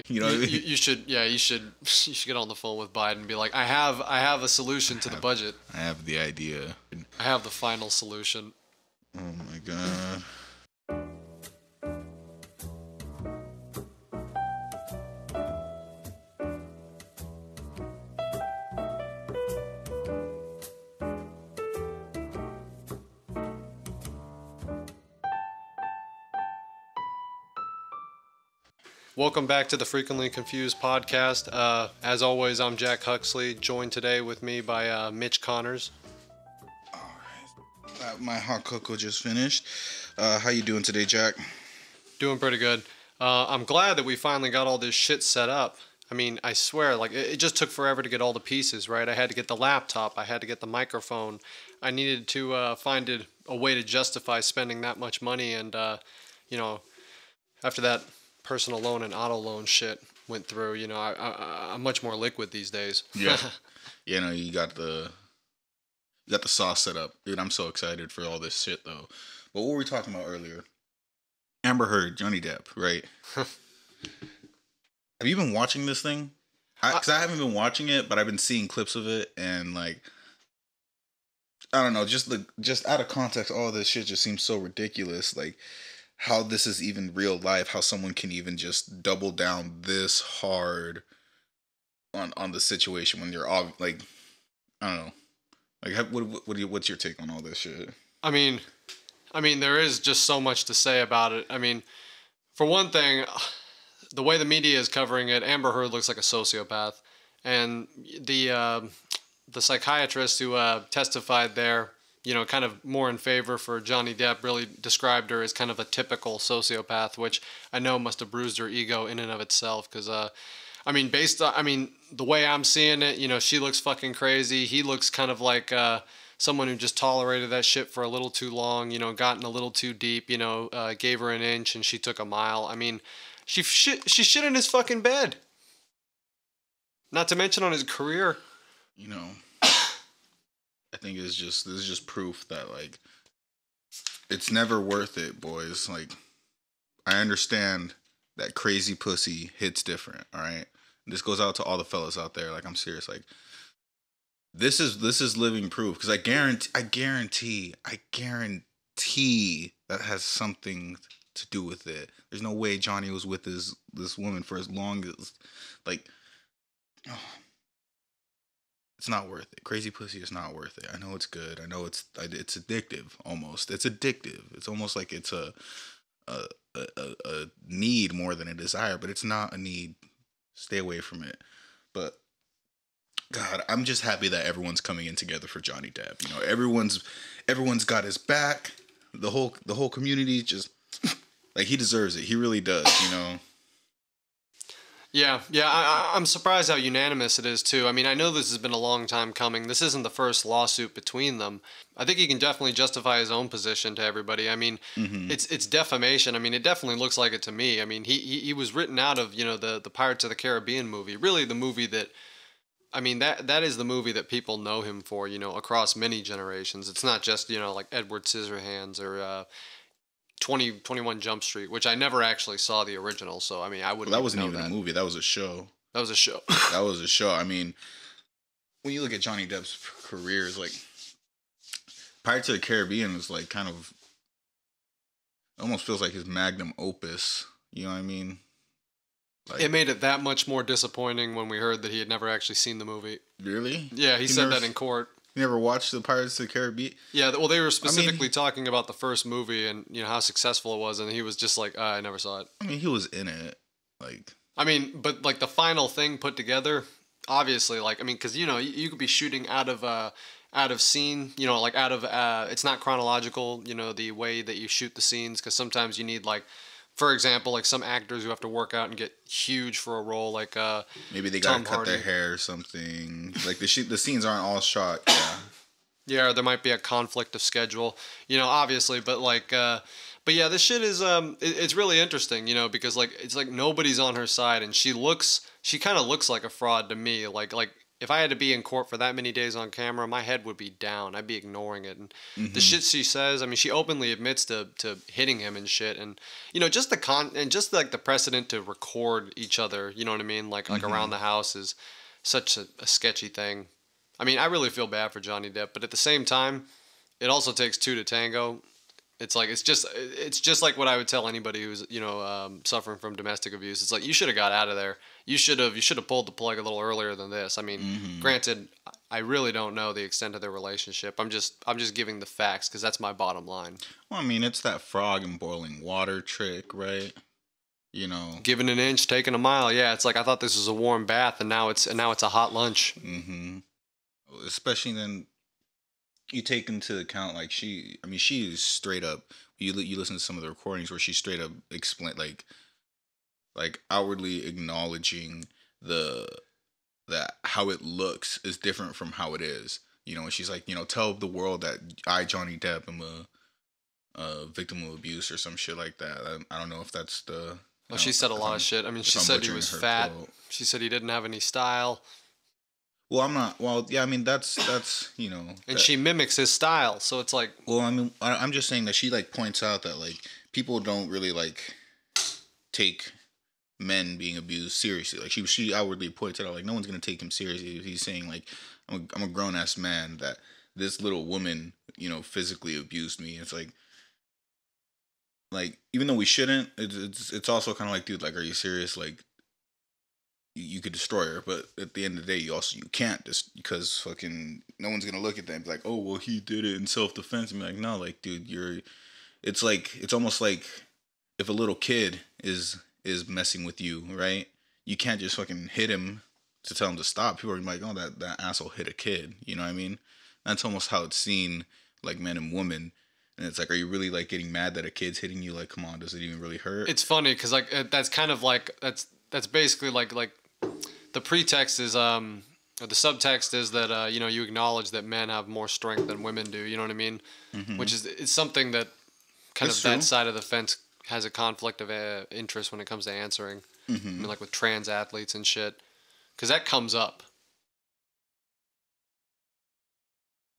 You know what I mean? You should, yeah, you should get on the phone with Biden and be like, I have a solution to the budget. I have the idea. I have the final solution. Oh my god. Welcome back to the Frequently Confused podcast. As always, I'm Jack Huxley, joined today with me by Mitch Connors. My hot cocoa just finished. How you doing today, Jack? Doing pretty good. I'm glad that we finally got all this shit set up. I mean, I swear, like, it just took forever to get all the pieces, right? I had to get the laptop. I had to get the microphone. I needed to find a way to justify spending that much money. And, after that personal loan and auto loan shit went through, I'm much more liquid these days. Yeah. You got the sauce set up. Dude, I'm so excited for all this shit, though. But what were we talking about earlier? Amber Heard, Johnny Depp, right? Have you been watching this thing? Because I haven't been watching it, but I've been seeing clips of it, and like, I don't know, just out of context, all this shit just seems so ridiculous. Like, how this is even real life, how someone can even just double down this hard on the situation when you're all like, I don't know. Like, what's your take on all this shit? I mean, there is just so much to say about it. I mean, for one thing, the way the media is covering it, Amber Heard looks like a sociopath, and the psychiatrist who testified there, kind of more in favor for Johnny Depp, really described her as kind of a typical sociopath, which I know must have bruised her ego in and of itself, because the way I'm seeing it, she looks fucking crazy. He looks kind of like someone who just tolerated that shit for a little too long, gotten a little too deep, gave her an inch and she took a mile. I mean, she shit in his fucking bed. Not to mention on his career. I think this is just proof that, like, it's never worth it, boys. Like, I understand that crazy pussy hits different, all right? This goes out to all the fellas out there. Like, I'm serious. Like, this is living proof, because I guarantee that has something to do with it. There's no way Johnny was with this woman for as long as, like, oh, it's not worth it. Crazy pussy is not worth it. I know it's good. I know it's addictive almost. It's addictive. It's almost like it's a need more than a desire, but it's not a need. Stay away from it. But God, I'm just happy that everyone's coming in together for Johnny Depp. Everyone's got his back. The whole community just like, he deserves it. He really does. Yeah. I'm surprised how unanimous it is, too. I mean, I know this has been a long time coming. This isn't the first lawsuit between them. I think he can definitely justify his own position to everybody. I mean, it's defamation. I mean, it definitely looks like it to me. I mean, he was written out of, the Pirates of the Caribbean movie. Really the movie that, I mean, that is the movie that people know him for, across many generations. It's not just, like Edward Scissorhands or 21 Jump Street, which I never actually saw the original, so I mean, I wouldn't. Well, that wasn't know even that. a movie. That was a show. That was a show. That was a show. I mean, when you look at Johnny Depp's career, it's like Pirates of the Caribbean is like kind of, almost feels like his magnum opus. You know what I mean? Like, it made it that much more disappointing when we heard that he had never actually seen the movie. Really? Yeah, he said that in court. You never watched the Pirates of the Caribbean? Yeah, well, they were specifically talking about the first movie and how successful it was, and he was just like, I never saw it. I mean, he was in it, like. I mean, but like the final thing put together, obviously, like, I mean, because you could be shooting out of scene, like out of it's not chronological, the way that you shoot the scenes, because sometimes you need, like, for example, like some actors who have to work out and get huge for a role, like maybe they gotta cut their hair or something. Like the scenes aren't all shot. Yeah. Yeah, or there might be a conflict of schedule, obviously, but like, but yeah, this shit is it's really interesting, because like it's like nobody's on her side, and she kind of looks like a fraud to me, like if I had to be in court for that many days on camera, my head would be down. I'd be ignoring it. And the shit she says, I mean, she openly admits to hitting him and shit. And just and just like the precedent to record each other. You know what I mean? Like around the house is such a sketchy thing. I mean, I really feel bad for Johnny Depp, but at the same time, it also takes two to tango. It's like it's just like what I would tell anybody who's suffering from domestic abuse. It's like you should have got out of there. You should have pulled the plug a little earlier than this. I mean, granted, I really don't know the extent of their relationship. I'm just giving the facts because that's my bottom line. Well, I mean, it's that frog in boiling water trick, right? Giving an inch, taking a mile. Yeah, it's like I thought this was a warm bath, and now it's a hot lunch. Mm-hmm. Especially then. You take into account like she is straight up. You listen to some of the recordings where she straight up explain like outwardly acknowledging that how it looks is different from how it is. And she's like, tell the world that I, Johnny Depp, am a victim of abuse or some shit like that. I don't know if that's the. Well, she said a lot of shit. I mean, she said he was fat. Quote. She said he didn't have any style. Well, I'm not. Well, yeah. I mean, that's And she mimics his style, so it's like. Well, I mean, I'm just saying that she like points out that like people don't really like take men being abused seriously. Like she outwardly points out like no one's gonna take him seriously. He's saying like I'm a grown ass man that this little woman physically abused me. It's like even though we shouldn't, it's also kind of like, dude, like, are you serious? Like. You could destroy her, but at the end of the day, you can't just because fucking no one's gonna look at that and be like, oh well, he did it in self-defense. And be like, no, like, dude, it's almost like if a little kid is messing with you, right? You can't just fucking hit him to tell him to stop. People are like, oh, that asshole hit a kid. You know what I mean? That's almost how it's seen, like men and women. And it's like, are you really like getting mad that a kid's hitting you? Like, come on, does it even really hurt? It's funny because like that's kind of like that's basically like. The pretext is or the subtext is that you acknowledge that men have more strength than women do. You know what I mean? Mm-hmm. Which is something that kind of that side of the fence has a conflict of interest when it comes to answering. Mm-hmm. I mean, like with trans athletes and shit, because that comes up.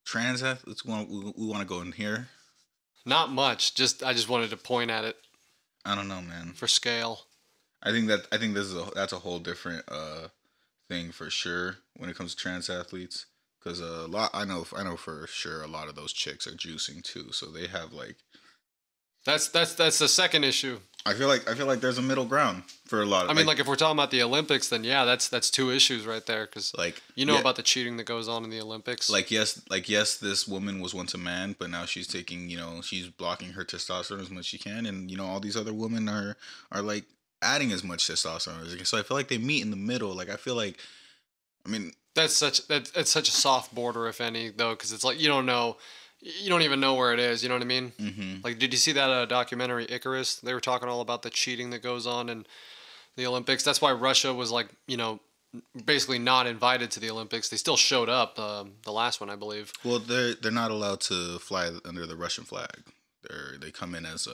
Trans athletes, we want to go in here. Not much. I just wanted to point at it. I don't know, man. For scale. I think that's a whole different thing for sure when it comes to trans athletes, because I know for sure a lot of those chicks are juicing too, so they have like that's the second issue. I feel like there's a middle ground for a lot of. I mean, like if we're talking about the Olympics, then yeah, that's two issues right there, because like about the cheating that goes on in the Olympics. Like yes, this woman was once a man, but now she's taking she's blocking her testosterone as much as she can, and all these other women are like adding as much testosterone. So I feel like they meet in the middle. Like I feel like, I mean, that's such a soft border, if any, though, because it's like you don't even know where it is. You know what I mean? Mm-hmm. Like, did you see that documentary Icarus? They were talking all about the cheating that goes on in the Olympics. That's why Russia was like, basically not invited to the Olympics. They still showed up. The last one, I believe. Well, they're not allowed to fly under the Russian flag. They come in as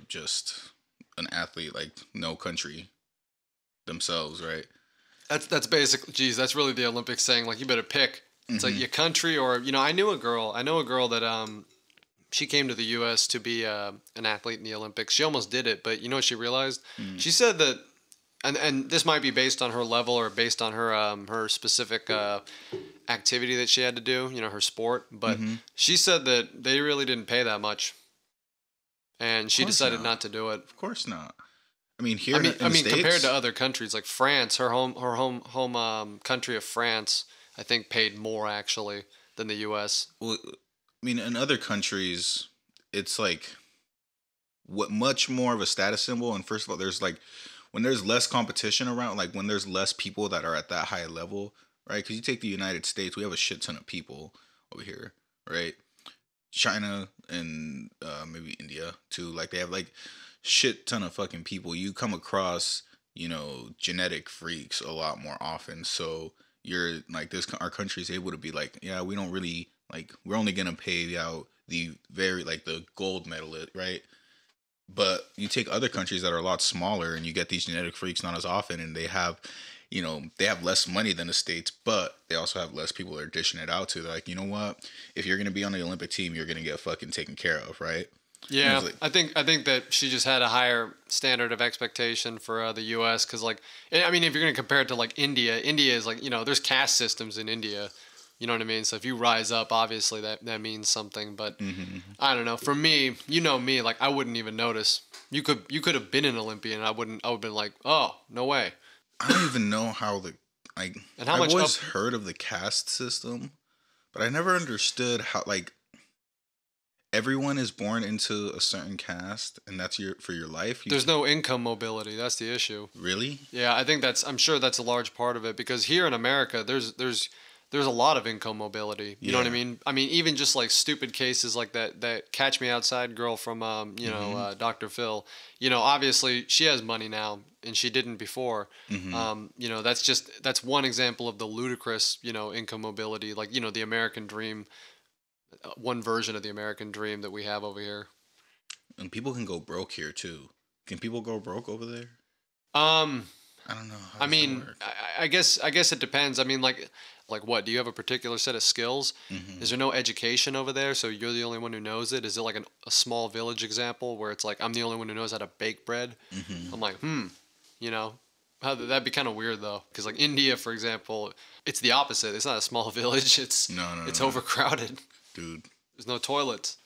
just an athlete, like no country themselves, right? That's basically, geez, that's really the Olympics saying like you better pick. It's like your country, or I know a girl that she came to the U.S. to be an athlete in the Olympics. She almost did it, but you know what she realized? She said that, and this might be based on her level or based on her specific activity that she had to do, her sport. But she said that they really didn't pay that much, and she decided not to do it. Of course not. I mean, here. I mean, compared to other countries like France, her home country of France, I think paid more actually than the U.S. Well, I mean, in other countries, it's like much more of a status symbol. And first of all, there's like when there's less competition around, like when there's less people that are at that high level, right? Because you take the United States, we have a shit ton of people over here, right? China and maybe India too. Like they have like shit ton of fucking people. You come across, genetic freaks a lot more often. So you're like our country's able to be like, yeah, we don't really like, we're only gonna pay out the the gold medalist, right? But you take other countries that are a lot smaller and you get these genetic freaks not as often, and they have they have less money than the States, but they also have less people they're dishing it out to. They're like, you know what? If you're gonna be on the Olympic team, you're gonna get fucking taken care of, right? Yeah, Like, I think that she just had a higher standard of expectation for the U.S. because I mean, if you're gonna compare it to like India, India is like there's caste systems in India. You know what I mean? So if you rise up, obviously that means something. But I don't know. For me, me, like I wouldn't even notice. You could have been an Olympian. I would have been like, oh, no way. I don't even know how like And how I've much always heard of the caste system, but I never understood how like everyone is born into a certain caste and that's for your life. There's no income mobility. That's the issue. Really? Yeah, I'm sure that's a large part of it because here in America, there's a lot of income mobility. You know what I mean? I mean, even just like stupid cases like that Catch Me Outside girl from Dr. Phil. Obviously she has money now and she didn't before. That's one example of the ludicrous income mobility, like the American dream, one version of the American dream that we have over here. And people can go broke here too. Can people go broke over there? Um, I don't know. I mean, I guess it depends. I mean, like what? Do you have a particular set of skills? Is there no education over there, so you're the only one who knows it? Is it like a small village example where it's like I'm the only one who knows how to bake bread? I'm like, that'd be kind of weird though, because like India, for example, it's the opposite. It's not a small village. It's overcrowded, dude. There's no toilets.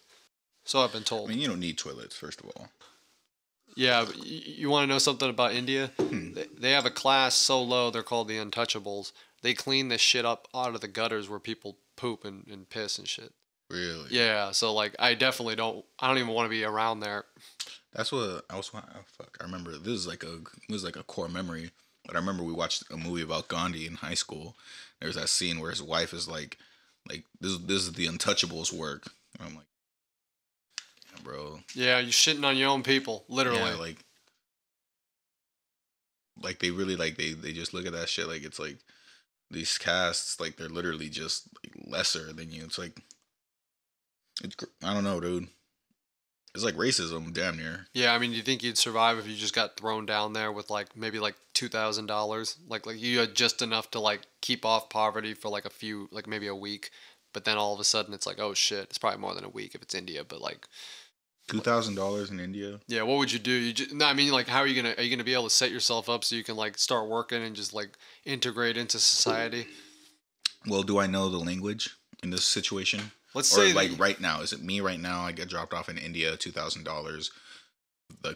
So I've been told. I mean, you don't need toilets, first of all. Yeah, but you want to know something about India? They have a class so low, they're called the untouchables. They clean this shit up out of the gutters where people poop and piss and shit. Really? Yeah, so like I don't even want to be around there. That's what I was. Fuck, I remember this is like a core memory. But I remember we watched a movie about Gandhi in high school. There's that scene where his wife is like this is the untouchables work. And I'm like, yeah, bro. Yeah, you're shitting on your own people, literally. Yeah, like they really they just look at that shit like it's like these casts like they're literally just like lesser than you. It's like I don't know, dude. It's like racism, damn near. Yeah, I mean, do you think you'd survive if you just got thrown down there with like maybe like $2,000? Like you had just enough to like keep off poverty for like maybe a week, but then all of a sudden it's like, oh shit, it's probably more than a week if it's India, but like $2,000 in India. Yeah, what would you do? No, I mean, like, how are you gonna be able to set yourself up so you can like start working and just like integrate into society? Well, do I know the language in this situation? Let's say like right now, is it me right now? I get dropped off in India, $2,000.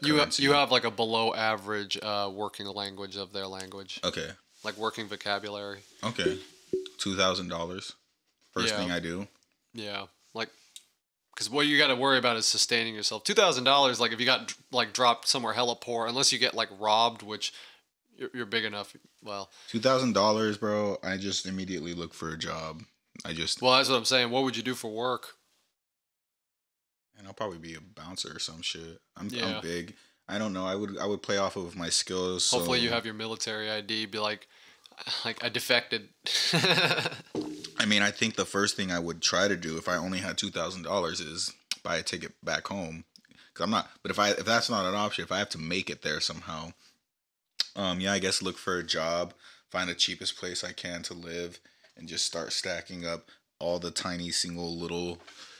You have like a below average working language of their language. Okay. Like working vocabulary. Okay. $2,000. First thing I do. Yeah, like. Because what you got to worry about is sustaining yourself. $2,000, like if you got like dropped somewhere hella poor, unless you get like robbed, which you're big enough. Well, $2,000, bro. I just immediately look for a job. Well, that's what I'm saying. What would you do for work? And I'll probably be a bouncer or some shit. I'm big. I don't know. I would play off of my skills. Hopefully, you have your military ID. Be like I defected. I mean, I think the first thing I would try to do if I only had $2,000 is buy a ticket back home. Cause I'm not. But if that's not an option, if I have to make it there somehow, I guess look for a job, find the cheapest place I can to live, and just start stacking up all the tiny single little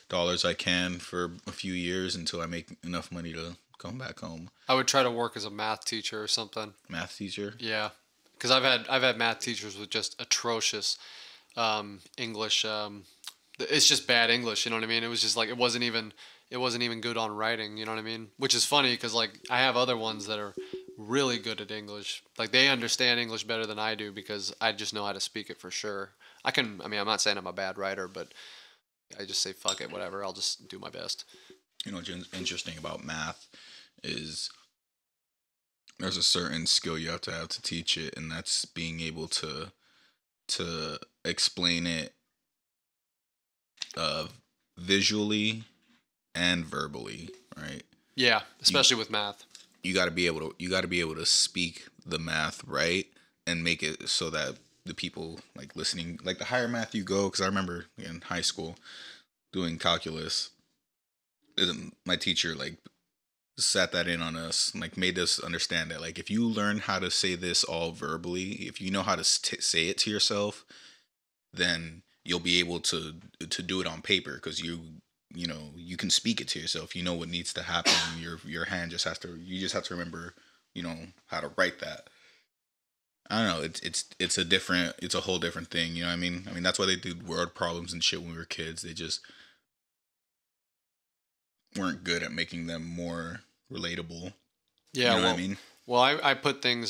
dollars I can for a few years until I make enough money to come back home. I would try to work as a math teacher or something. Math teacher? Yeah, because I've had math teachers with just atrocious English. It's just bad English. You know what I mean? It was just like it wasn't even good on writing. You know what I mean? Which is funny because like I have other ones that are really good at English. Like they understand English better than I do because I just know how to speak it for sure. I mean, I'm not saying I'm a bad writer, but I just say fuck it, whatever. I'll just do my best. You know what's interesting about math is there's a certain skill you have to teach it, and that's being able to explain it visually and verbally, right? Yeah, especially with math. You got to be able to speak the math right and make it so that the people like listening, like the higher math you go, because I remember in high school doing calculus, my teacher like sat that in on us, like made us understand that like if you learn how to say this all verbally, if you know how to say it to yourself, then you'll be able to do it on paper because you know you can speak it to yourself. You know what needs to happen. Your hand just has to. You just have to remember, you know, how to write that. I don't know. It's a different. It's a whole different thing. You know what I mean? I mean that's why they did word problems and shit when we were kids. They just weren't good at making them more relatable. Yeah, You know what I well, mean?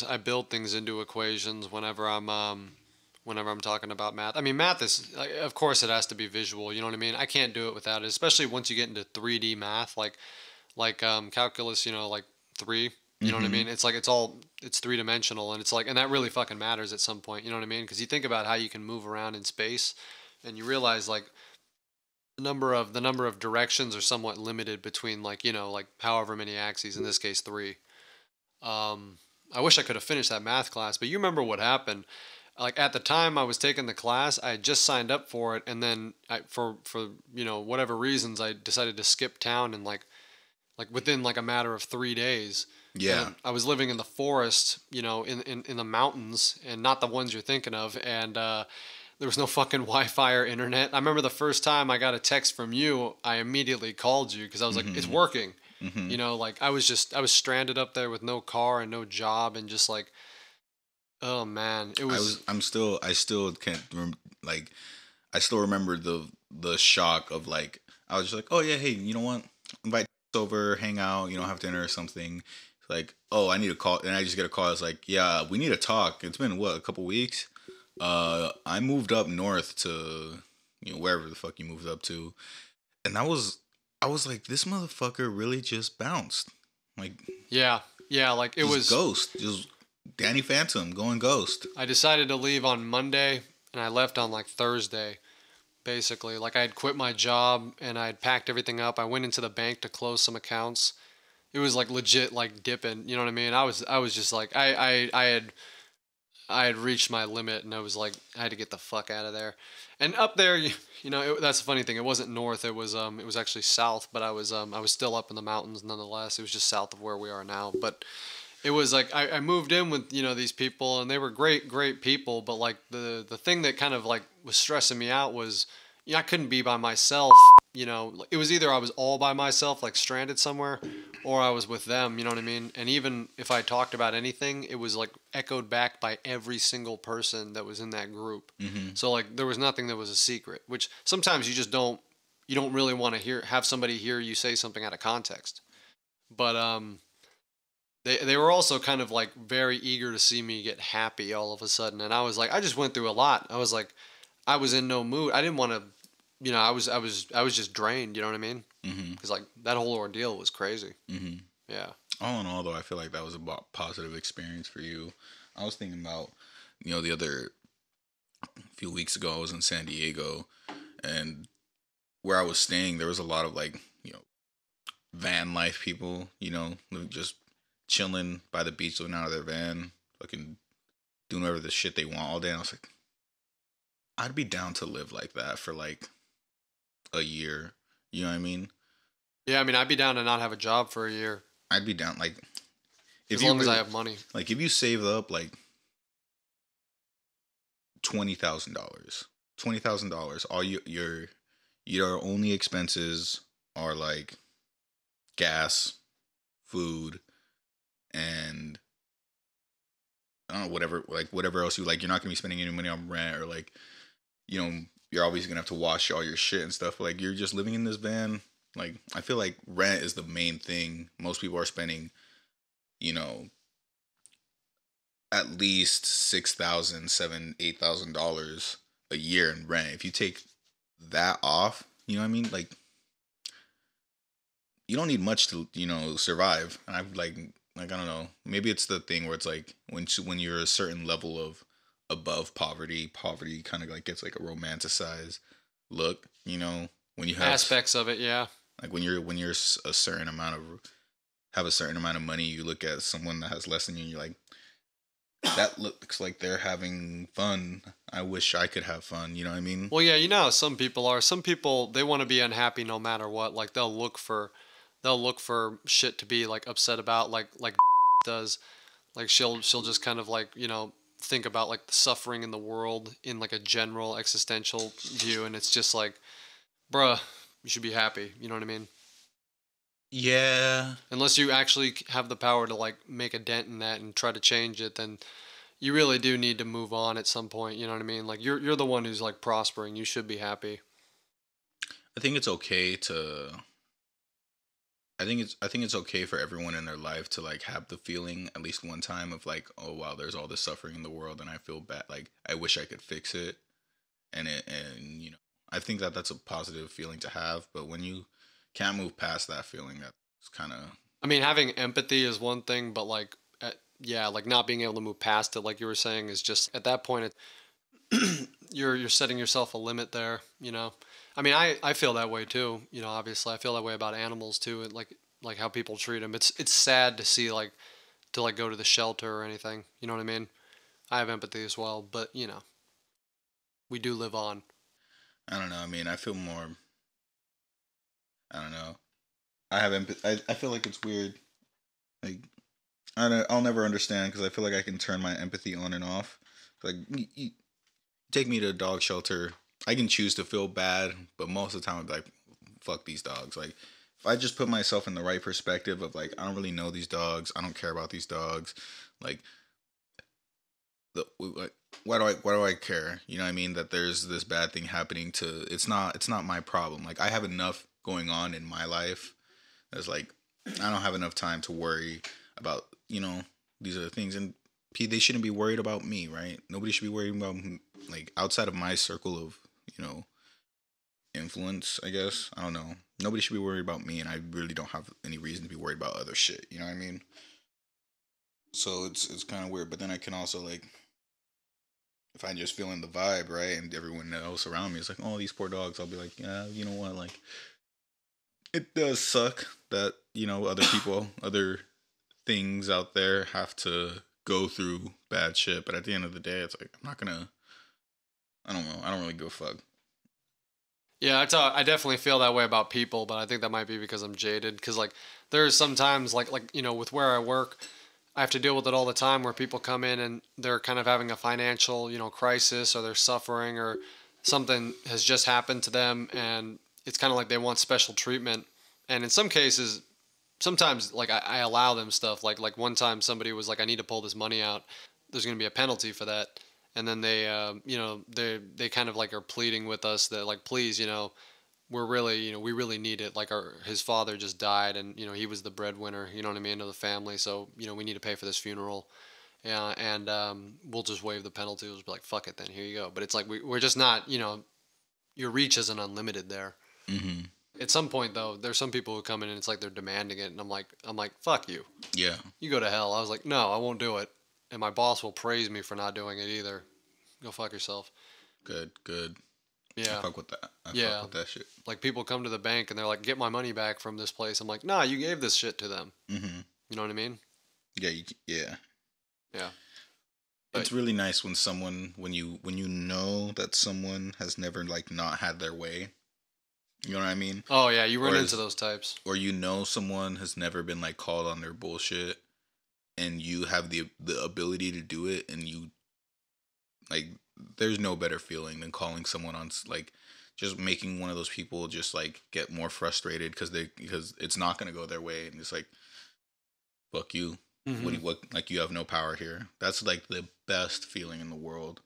I build things into equations whenever I'm talking about math. I mean, math is, of course, it has to be visual. You know what I mean? I can't do it without it, especially once you get into 3D math, like calculus. You know, like three. You know what I Mm-hmm. mean? It's 3 dimensional, and it's like, and that really fucking matters at some point. You know what I mean? Because you think about how you can move around in space, and you realize like the number of directions are somewhat limited between like like however many axes. In this case, three. Um, I wish I could have finished that math class, but you remember what happened? Like at the time I was taking the class, I had just signed up for it, and then for whatever reasons, I decided to skip town, and like within like a matter of 3 days. Yeah. And I was living in the forest, in the mountains, and not the ones you're thinking of, and there was no fucking Wi-Fi or internet. I remember the first time I got a text from you, I immediately called you because I was like, "It's Mm-hmm. working." Mm-hmm. Like I was stranded up there with no car and no job, and just like, oh man, it was. I still can't like I still remember the shock of like I was just like, oh yeah, hey, you know what? Invite us over, hang out, you know, have dinner or something. It's like, oh, I need a call, and I just get a call. It's like, yeah, we need to talk. It's been what, a couple weeks. I moved up north to wherever the fuck you moved up to, and I was like, this motherfucker really just bounced, like Yeah, yeah, like it just was. ghost, just Danny Phantom going ghost. I decided to leave on Monday, and I left on like Thursday. Basically, like I had quit my job and I had packed everything up. I went into the bank to close some accounts. It was like legit, like dipping. You know what I mean? I was just like I had reached my limit, and I was like I had to get the fuck out of there. And up there, that's the funny thing. It wasn't north. It was actually south. But I was still up in the mountains nonetheless. It was just south of where we are now. But it was like I moved in with these people, and they were great people. But like the thing that kind of like was stressing me out was I couldn't be by myself. It was either I was all by myself, like stranded somewhere, or I was with them. You know what I mean? And even if I talked about anything, it was like echoed back by every single person that was in that group. Mm-hmm. So like there was nothing that was a secret, which sometimes you don't really want to have somebody hear you say something out of context. But they were also kind of like very eager to see me get happy all of a sudden, and I was like, I just went through a lot. I was like, I was in no mood. I didn't want to, I was just drained. You know what I mean? Mm-hmm. Because like that whole ordeal was crazy. Mm-hmm. Yeah. All in all, though, I feel like that was a positive experience for you. I was thinking about, the other few weeks ago, I was in San Diego, and where I was staying, there was a lot of like, van life people, just chilling by the beach, living out of their van, fucking doing whatever the shit they want all day. And I was like, I'd be down to live like that for like a year. You know what I mean? Yeah, I mean, I'd be down to not have a job for a year I'd be down like if as you long as I really have money. like if you saved up like $20,000, $20,000, all your only expenses are like gas, food, and I don't know, whatever else you like. You're not gonna be spending any money on rent or like you're always gonna have to wash all your shit and stuff. Like you're just living in this van. Like I feel like rent is the main thing. Most people are spending, you know, at least 6,000, $8,000 a year in rent. If you take that off, you know what I mean? Like you don't need much to survive. And I've like I don't know. Maybe it's the thing where it's like when you're a certain level of above poverty, poverty kind of like gets like a romanticized look. When you have Aspects of it, yeah. like when you're a certain amount of have a certain amount of money, you look at someone that has less than you, and you're like, that looks like they're having fun. I wish I could have fun. You know what I mean? Well, yeah, how some people are. Some people, they want to be unhappy no matter what. Like they'll look for they'll look for shit to be like upset about, like does. Like she'll just kind of like, think about like the suffering in the world in like a general existential view, and it's just like, bruh, you should be happy. You know what I mean? Yeah. Unless you actually have the power to like make a dent in that and try to change it, then you really do need to move on at some point. You know what I mean? Like you're the one who's like prospering. You should be happy. I think it's okay to I think it's okay for everyone in their life to like have the feeling at least one time of like, oh wow, there's all this suffering in the world and I feel bad. Like I wish I could fix it. And I think that that's a positive feeling to have, but when you can't move past that feeling, that's kind of I mean, having empathy is one thing, but like, yeah, like not being able to move past it, like you were saying, is just at that point, you're setting yourself a limit there. I mean, I feel that way too. Obviously, I feel that way about animals too, and like how people treat them. It's sad to see like to like go to the shelter or anything. You know what I mean? I have empathy as well, but we do live on. I don't know. I mean, I feel more. I don't know. I have empathy. I feel like it's weird. Like I'll never understand because I feel like I can turn my empathy on and off. Like you take me to a dog shelter, I can choose to feel bad, but most of the time I'm like, fuck these dogs. Like if I just put myself in the right perspective of like, I don't really know these dogs, I don't care about these dogs, like why do I care? You know what I mean? That there's this bad thing happening to it's not my problem. Like I have enough going on in my life. That's like I don't have enough time to worry about, these are the things, and they shouldn't be worried about me, right? Nobody should be worried about like outside of my circle of, influence, I guess. I don't know. Nobody should be worried about me, and I really don't have any reason to be worried about other shit. You know what I mean? So it's kind of weird, but then I can also like if I just feel in the vibe, right, and everyone else around me is like, oh, these poor dogs, I'll be like, yeah, you know what, like it does suck that other people, other things out there have to go through bad shit, but at the end of the day, it's like I'm not gonna. I don't know. I don't really give a fuck. Yeah, I definitely feel that way about people, but I think that might be because I'm jaded. Because like there's sometimes like with where I work, I have to deal with it all the time where people come in and they're kind of having a financial crisis, or they're suffering, or something has just happened to them, and it's kind of like they want special treatment. And in some cases, sometimes like I allow them stuff. Like one time somebody was like, I need to pull this money out. There's going to be a penalty for that. And then they, they kind of like are pleading with us that like, please, we're really, we really need it. Like his father just died, and he was the breadwinner, you know what I mean, of the family. So we need to pay for this funeral. Yeah, and we'll just waive the penalty. We'll just be like, fuck it, then here you go. But it's like we're just not, your reach isn't unlimited there. Mm-hmm. At some point though, there's some people who come in and it's like they're demanding it, and I'm like, fuck you. Yeah. You go to hell. I was like, no, I won't do it, and my boss will praise me for not doing it either. Go fuck yourself. Good. Good. I Yeah. fuck with that. I Yeah. fuck with that shit. Like people come to the bank and they're like, get my money back from this place. I'm like, nah, you gave this shit to them. Mm-hmm. You know what I mean? Yeah. Yeah. Yeah. It's really nice when when you know that someone has never like not had their way. You know what I mean? Oh yeah, you run into those types. Or someone has never been like called on their bullshit, and you have the ability to do it, and you like there's no better feeling than calling someone on like just making one of those people just like get more frustrated because it's not gonna go their way, and it's like fuck you. Mm-hmm. What like you have no power here. That's like the best feeling in the world.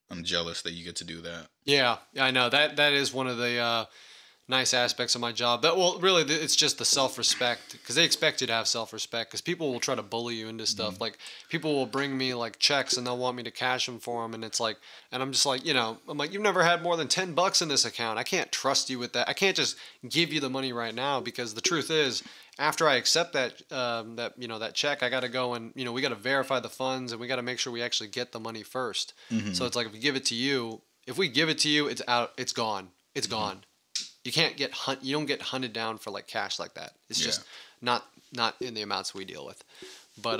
I'm jealous that you get to do that. Yeah, I know that is one of the nice aspects of my job. That well, really, it's just the self-respect, because they expect you to have self-respect. Because people will try to bully you into stuff. Like people will bring me like checks and they'll want me to cash them for them, and it's like, and I'm just like, I'm like, you've never had more than $10 in this account. I can't trust you with that. I can't just give you the money right now, because the truth is, after I accept that check, I got to go and we got to verify the funds, and we got to make sure we actually get the money first. Mm-hmm. So it's like if we give it to you, it's out, it's gone, it's gone. You can't get you don't get hunted down for like cash like that. It's just not in the amounts we deal with. But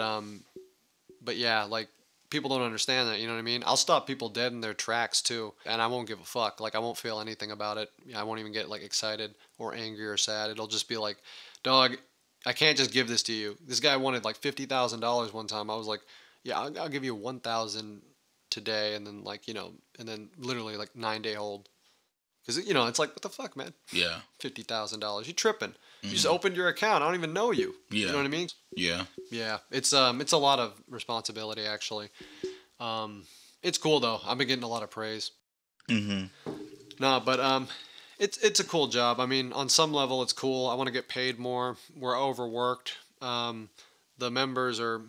yeah, like people don't understand that, you know what I mean? I'll stop people dead in their tracks too, and I won't give a fuck. Like I won't feel anything about it. I won't even get like excited or angry or sad. It'll just be like, dog, I can't just give this to you. This guy wanted like $50,000 one time. I was like, yeah, I'll give you 1,000 today, and then like and then literally like 9-day hold, because it's like, what the fuck, man? Yeah. $50,000. You tripping? You just opened your account. I don't even know you. Yeah. You know what I mean? Yeah. Yeah. It's a lot of responsibility actually. It's cool though. I've been getting a lot of praise. No, but it's a cool job. I mean, on some level, it's cool. I want to get paid more. We're overworked. The members are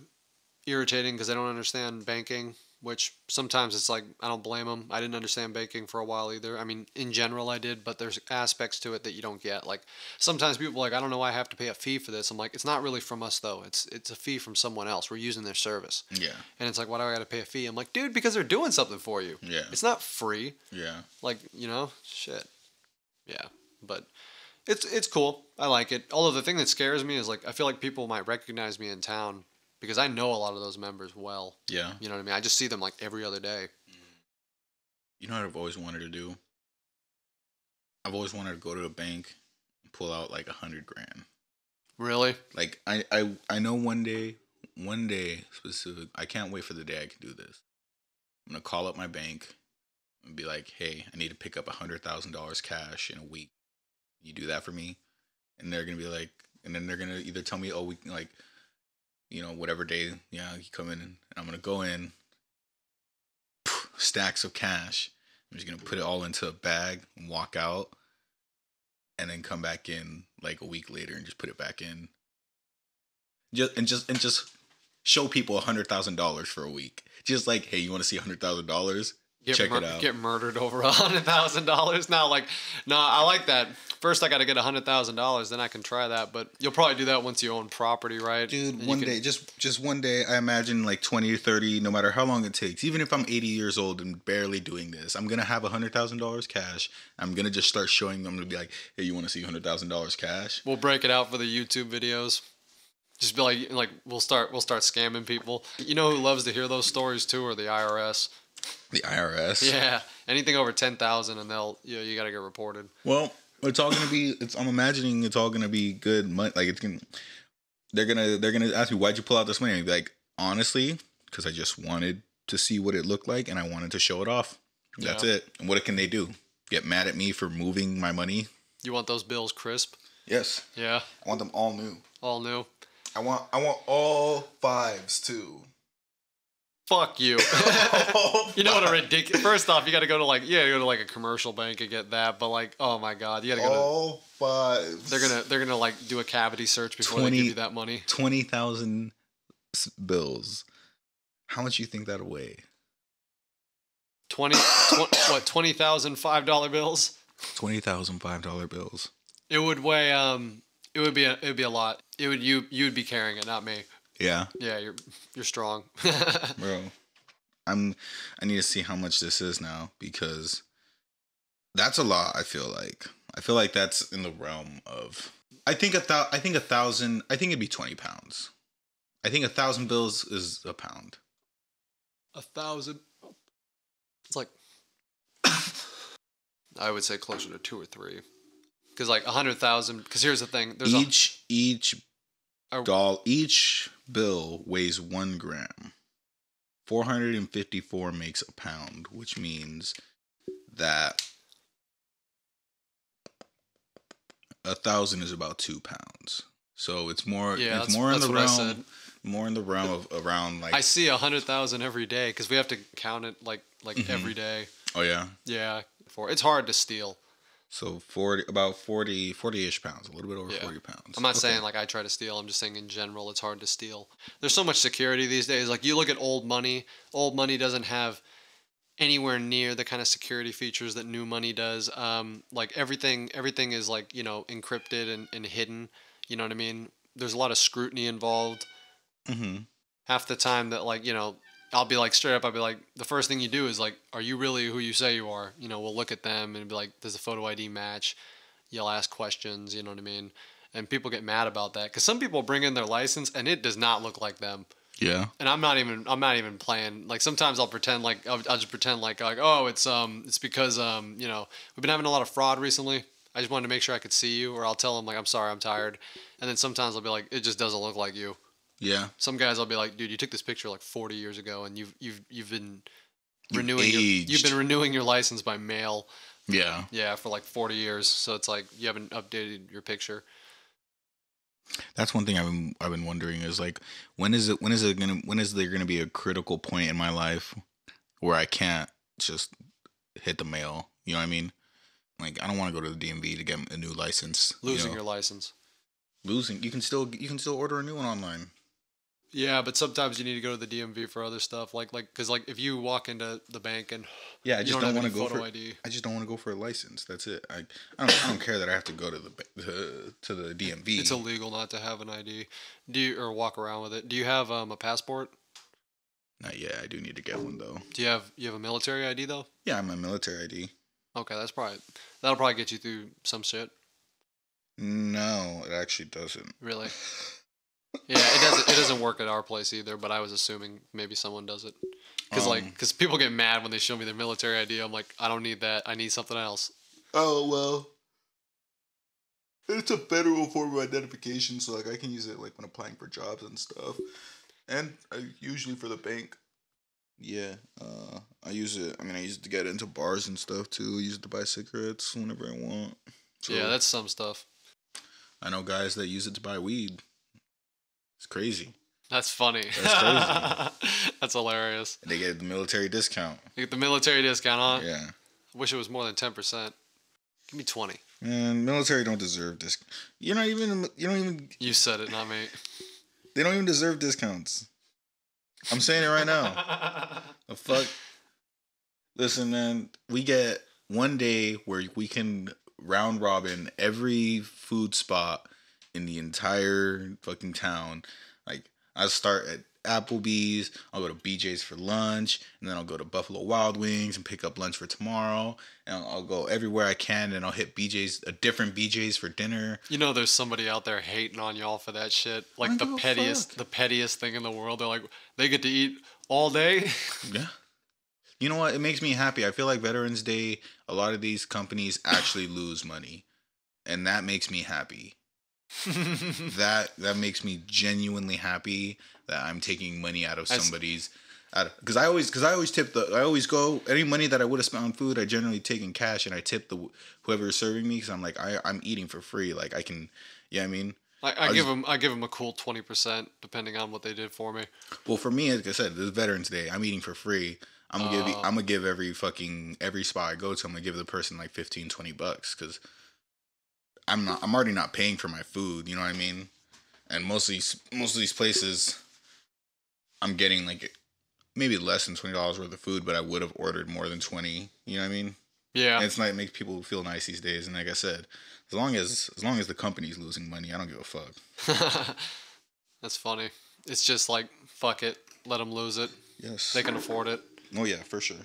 irritating because they don't understand banking, which sometimes it's like, I don't blame them. I didn't understand banking for a while either. I mean, in general, I did, but there's aspects to it that you don't get. Like, sometimes people are like, I don't know why I have to pay a fee for this. I'm like, it's not really from us, though. It's a fee from someone else. We're using their service. Yeah. And it's like, why do I got to pay a fee? I'm like, dude, because they're doing something for you. Yeah. It's not free. Yeah. Like, shit. Yeah. But it's cool. I like it. Although the thing that scares me is, like, I feel like people might recognize me in town because I know a lot of those members well. Yeah. You know what I mean? I just see them like every other day. You know what I've always wanted to do? I've always wanted to go to the bank and pull out like $100 grand. Really? Like I know one day specific. I can't wait for the day I can do this. I'm gonna call up my bank and be like, "Hey, I need to pick up $100,000 cash in a week. You do that for me?" And they're gonna be like, and then they're gonna either tell me, "Oh, we can like." Whatever day, yeah, you come in and I'm going to go in, stacks of cash. I'm just going to put it all into a bag and walk out and then come back in like a week later and just put it back in. Just show people $100,000 for a week. Just like, hey, you want to see $100,000? Check it out. Get murdered over $100,000. Now, like, no, I like that. First, I got to get $100,000, then I can try that. But you'll probably do that once you own property, right? Dude, one day, just one day, I imagine like 20 or 30, no matter how long it takes. Even if I'm 80 years old and barely doing this, I'm gonna have $100,000 cash. I'm gonna just start showing them to be like, hey, you want to see $100,000 cash? We'll break it out for the YouTube videos. Just be like we'll start scamming people. You know who loves to hear those stories too, or the IRS. The IRS. Yeah, anything over 10,000, and you got to get reported. Well, it's all gonna be. I'm imagining it's all gonna be good money. Like they're gonna ask me, why'd you pull out this money? I'd be like, honestly, because I just wanted to see what it looked like and I wanted to show it off. That's it. And what can they do? Get mad at me for moving my money? You want those bills crisp? Yes. Yeah. I want them all new. All new. I want all fives too. Fuck you. You know what a ridiculous. First off, you got to go to like a commercial bank and get that. But like, oh my god, you got to go all fives. They're gonna like do a cavity search before they give you that money. 20,000 bills. How much you think that'll weigh? 20,000 $5 bills. 20,000 $5 bills. It would weigh. It would be a lot. You'd be carrying it, not me. Yeah. Yeah, you're strong. Bro, I need to see how much this is now, because that's a lot. I feel like that's in the realm of. I think a thousand. I think it'd be 20 pounds. I think 1,000 bills is a pound. 1,000. It's like I would say closer to 2 or 3. Because like 100,000. Because here's the thing: there's each bill weighs 1 gram. 454 makes a pound, which means that 1,000 is about 2 pounds. So it's more. Yeah, it's more in the realm. More in the realm of around like. I see 100,000 every day because we have to count it like every day. Oh yeah. Yeah, it's hard to steal. So 40-ish pounds, a little bit over 40 pounds. I'm not saying like I try to steal. I'm just saying in general, it's hard to steal. There's so much security these days. Like you look at old money. Old money doesn't have anywhere near the kind of security features that new money does. Like everything is like, encrypted and hidden. You know what I mean? There's a lot of scrutiny involved. Mm-hmm. Half the time that I'll be like straight up. I'll be like, the first thing you do is like, are you really who you say you are? We'll look at them and be like, does the photo ID match? You'll ask questions. You know what I mean? And people get mad about that because some people bring in their license and it does not look like them. Yeah. And I'm not even playing. Like sometimes I'll pretend like I'll just pretend like oh it's because we've been having a lot of fraud recently. I just wanted to make sure I could see you, or I'll tell them like, I'm sorry, I'm tired. And then sometimes I'll be like, it just doesn't look like you. Yeah. Some guys I'll be like, dude, you took this picture like 40 years ago, and you've been Aged. you've been renewing your license by mail. Yeah. Yeah, for like 40 years. So it's like you haven't updated your picture. That's one thing I've been wondering is like when is there gonna be a critical point in my life where I can't just hit the mail? You know what I mean? Like I don't want to go to the DMV to get a new license. Losing your license. You can still order a new one online. Yeah, but sometimes you need to go to the DMV for other stuff, like because like if you walk into the bank and I just don't want to go photo for ID. I just don't want to go for a license. That's it. I don't care that I have to go to the DMV. It's illegal not to have an ID. Or walk around with it? Do you have a passport? Not yet. I do need to get one though. Do you have a military ID though? Yeah, I'm a military ID. Okay, that'll probably get you through some shit. No, it actually doesn't. Really? Yeah, it doesn't work at our place either. But I was assuming maybe someone does it, because people get mad when they show me their military ID. I'm like, I don't need that. I need something else. Oh well, it's a federal form of identification, so like I can use it like when applying for jobs and stuff, and usually for the bank. Yeah, I use it. I mean, I use it to get into bars and stuff too. I use it to buy cigarettes whenever I want. So, yeah, that's some stuff. I know guys that use it to buy weed. It's crazy. That's funny. That's crazy. That's hilarious. They get the military discount. You get the military discount, huh? Yeah. I wish it was more than 10%. Give me 20. Man, military don't deserve disc. You don't even. You said it, not me. They don't even deserve discounts. I'm saying it right now. The fuck. Listen, man. We get one day where we can round robin every food spot in the entire fucking town. Like, I start at Applebee's, I'll go to BJ's for lunch, and then I'll go to Buffalo Wild Wings and pick up lunch for tomorrow, and I'll go everywhere I can, and I'll hit a different BJ's for dinner. You know there's somebody out there hating on y'all for that shit. Like the pettiest thing in the world. They're like, they get to eat all day? Yeah. You know what? It makes me happy. I feel like Veterans Day, a lot of these companies actually lose money, and that makes me happy. that makes me genuinely happy that I'm taking money out of somebody's, because I always tip I always go, any money that I would have spent on food I generally take in cash, and I tip whoever is serving me, because I'm like I'm eating for free, like I can, you know what I mean. I give them a cool 20% depending on what they did for me. Well, for me, like I said, this is Veterans Day. I'm eating for free. I'm gonna give every spot I go to, I'm gonna give the person like $15-$20 because I'm already not paying for my food, you know what I mean? And most of these places, I'm getting like maybe less than $20 worth of food, but I would have ordered more than 20. You know what I mean? Yeah. And it's like, it makes people feel nice these days. And like I said, as long as the company's losing money, I don't give a fuck. That's funny. It's just like, fuck it, let them lose it. Yes. They can afford it. Oh yeah, for sure.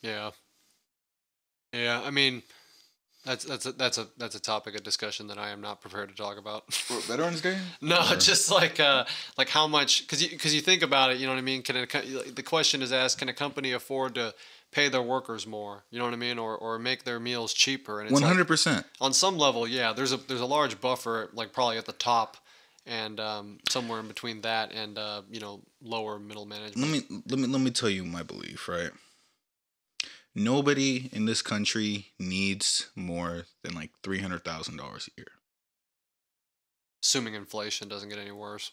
Yeah. Yeah. I mean, that's a topic of discussion that I am not prepared to talk about. For Veterans Day? No, just like how much, because you think about it, you know what I mean? The question is asked, can a company afford to pay their workers more? You know what I mean, or make their meals cheaper? And it's 100%. Like, on some level, yeah. There's a large buffer, like probably at the top, and somewhere in between that and lower middle management. Let me tell you my belief, right? Nobody in this country needs more than like $300,000 a year. Assuming inflation doesn't get any worse.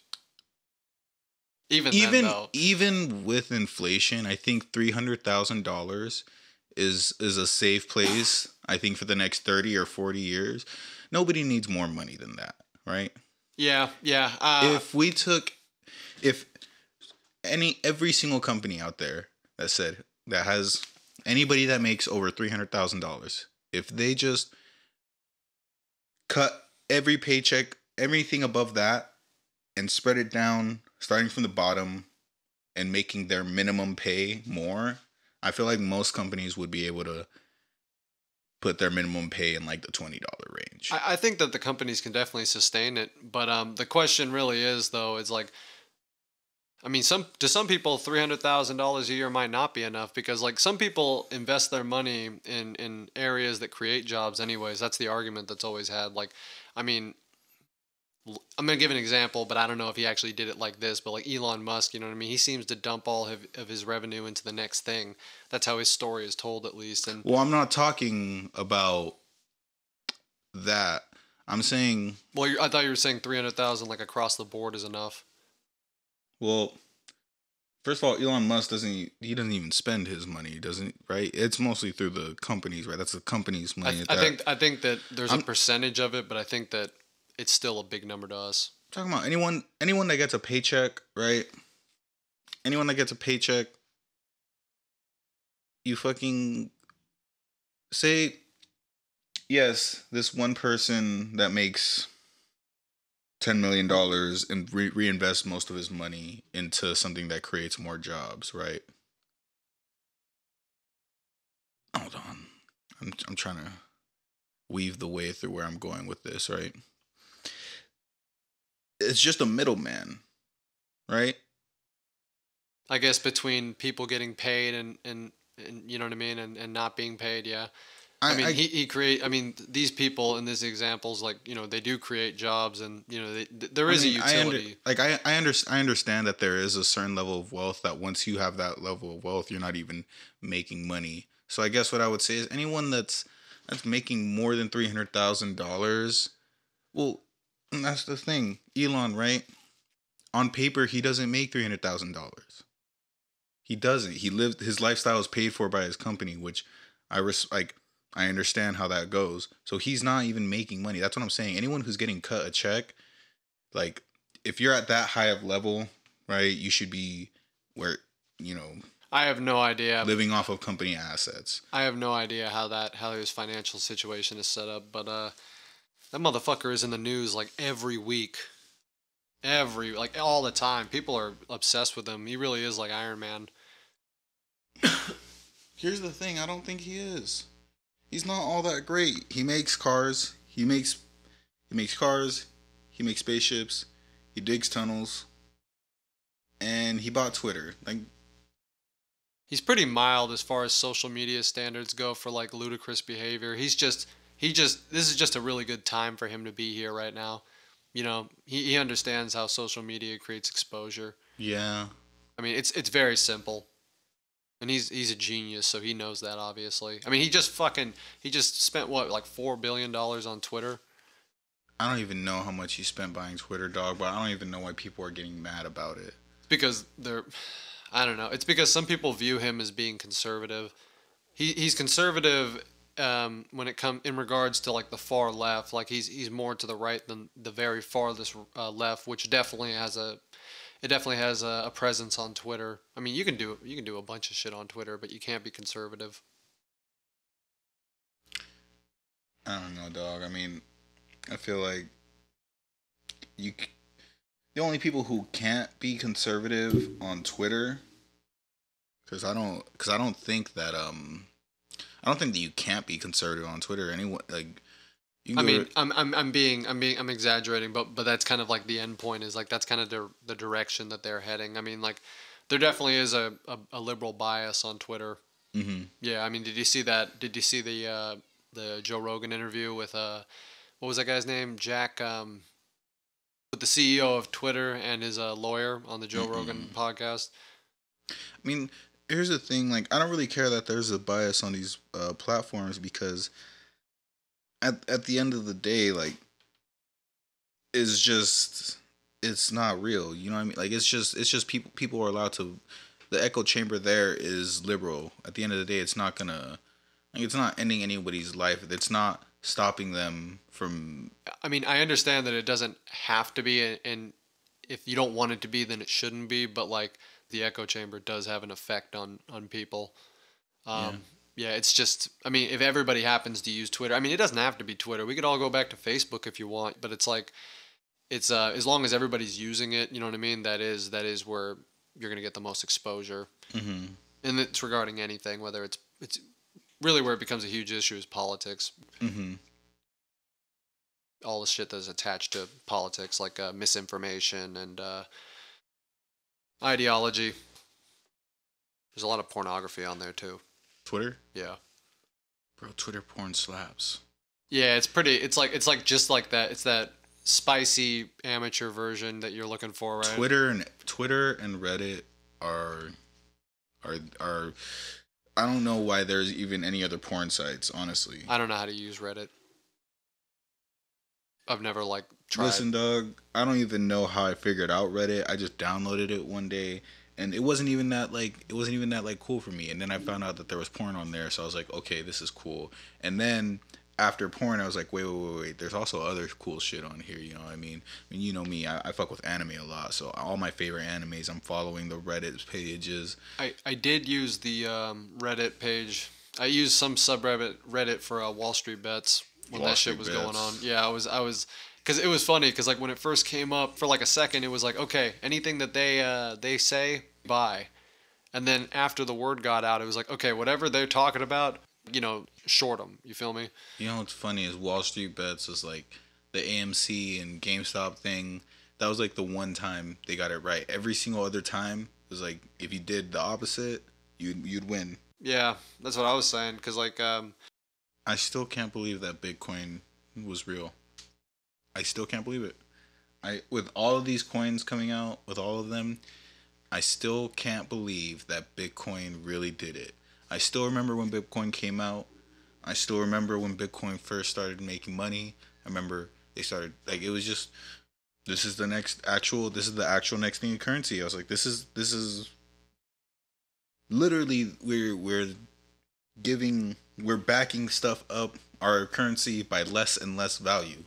Even with inflation, I think $300,000 is a safe place. I think for the next 30 or 40 years, nobody needs more money than that, right? Yeah. If every single company out there that has anybody that makes over $300,000, if they just cut every paycheck, everything above that, and spread it down, starting from the bottom and making their minimum pay more, I feel like most companies would be able to put their minimum pay in like the $20 range. I think that the companies can definitely sustain it, but the question really is though, is like, I mean, some people $300,000 a year might not be enough because like some people invest their money in areas that create jobs anyways. That's the argument that's always had. Like, I mean, I'm gonna give an example, but I don't know if he actually did it like this. But like Elon Musk, you know what I mean? He seems to dump all of his revenue into the next thing. That's how his story is told, at least. And Well, I'm not talking about that. I'm saying, well, I thought you were saying 300,000 like across the board is enough. well, first of all, Elon Musk he doesn't even spend his money, doesn't, right? It's mostly through the companies, right? That's the company's money. I think that there's a percentage of it, but I think that it's still a big number to us. Talking about anyone that gets a paycheck, right? Anyone that gets a paycheck, you fucking say, yes, this one person that makes $10 million and reinvests most of his money into something that creates more jobs, right? Hold on, I'm trying to weave the way through where I'm going with this, right? It's just a middleman, right? I guess between people getting paid and you know what I mean, and not being paid, yeah. I mean, I mean, these people in these examples, like, you know, they do create jobs, and you know, there is a utility. I understand that there is a certain level of wealth that once you have that level of wealth, you're not even making money. So I guess what I would say is anyone that's making more than $300,000, well, that's the thing, Elon, right? On paper, he doesn't make $300,000. He doesn't. His lifestyle is paid for by his company, which I understand how that goes. So he's not even making money. That's what I'm saying. Anyone who's getting cut a check, like if you're at that high of level, right, you should be where, you know, I have no idea. Living off of company assets. I have no idea how his financial situation is set up, but that motherfucker is in the news like every week. Like all the time. People are obsessed with him. He really is like Iron Man. Here's the thing, I don't think he is. He's not all that great. He makes cars. He makes cars. He makes spaceships. He digs tunnels. And he bought Twitter. Like, he's pretty mild as far as social media standards go for like ludicrous behavior. This is just a really good time for him to be here right now. You know, he understands how social media creates exposure. Yeah. I mean, it's very simple. And he's a genius, so he knows that, obviously. I mean, he just spent what, like $4 billion on Twitter? I don't even know how much he spent buying Twitter, dog, but I don't even know why people are getting mad about it. It's because I don't know. It's because some people view him as being conservative. He's conservative when it comes in regards to like the far left. Like he's more to the right than the very farthest left, which definitely has a presence on Twitter. I mean, you can do a bunch of shit on Twitter, but you can't be conservative. I don't know, dog. I mean, I feel like the only people who can't be conservative on Twitter, because I don't think that you can't be conservative on Twitter. Anyone, like, I mean, I'm exaggerating, but that's kind of like the end point, is like that's kind of the direction that they're heading. I mean, like there definitely is a liberal bias on Twitter. Mm-hmm. Yeah, I mean, did you see that? Did you see the Joe Rogan interview with what was that guy's name? Jack, with the CEO of Twitter and his lawyer on the Joe Rogan podcast. I mean, here's the thing. Like, I don't really care that there's a bias on these platforms, because at the end of the day, like, it's not real. You know what I mean? Like, it's just people are allowed to. The echo chamber there is liberal. At the end of the day, it's not gonna. Like, it's not ending anybody's life. It's not stopping them from. I mean, I understand that it doesn't have to be, and if you don't want it to be, then it shouldn't be. But like, the echo chamber does have an effect on people. Yeah, it's just, I mean, if everybody happens to use Twitter, I mean, it doesn't have to be Twitter. We could all go back to Facebook if you want, but it's like, it's as long as everybody's using it, you know what I mean? That is where you're gonna get the most exposure. Mm-hmm. And it's regarding anything, whether it's really where it becomes a huge issue is politics. Mm-hmm. All the shit that's attached to politics, like misinformation and ideology. There's a lot of pornography on there too. Twitter? Yeah. Bro, Twitter porn slaps. Yeah, it's pretty. It's like just like that. It's that spicy amateur version that you're looking for, right? Twitter and Reddit are are I don't know why there's even any other porn sites, honestly. I don't know how to use Reddit. I've never like tried. Listen, dog, I don't even know how I figured out Reddit. I just downloaded it one day and it wasn't even that like cool for me. And then I found out that there was porn on there, so I was like, okay, this is cool. And then after porn, I was like, wait. There's also other cool shit on here. You know what I mean? You know me. I fuck with anime a lot. So all my favorite animes, I'm following the Reddit pages. I did use the Reddit page. I used some subreddit Reddit for Wall Street Bets when that shit was going on. Yeah, I was, because it was funny. Because like when it first came up, for like a second, it was like, okay, anything that they say, buy. And then after the word got out, it was like, okay, whatever they're talking about, short them. You feel me? You know what's funny is Wall Street Bets is like the AMC and GameStop thing. That was like the one time they got it right. Every single other time it was like if you did the opposite, you'd win. Yeah, that's what I was saying. Cause like I still can't believe that Bitcoin was real. I still can't believe it. With all of these coins coming out, with all of them, I still can't believe that Bitcoin really did it. I still remember when Bitcoin came out. I still remember when Bitcoin first started making money. I remember they started like it was just this is the actual next thing in currency. I was like this is literally we're backing stuff up our currency by less and less value.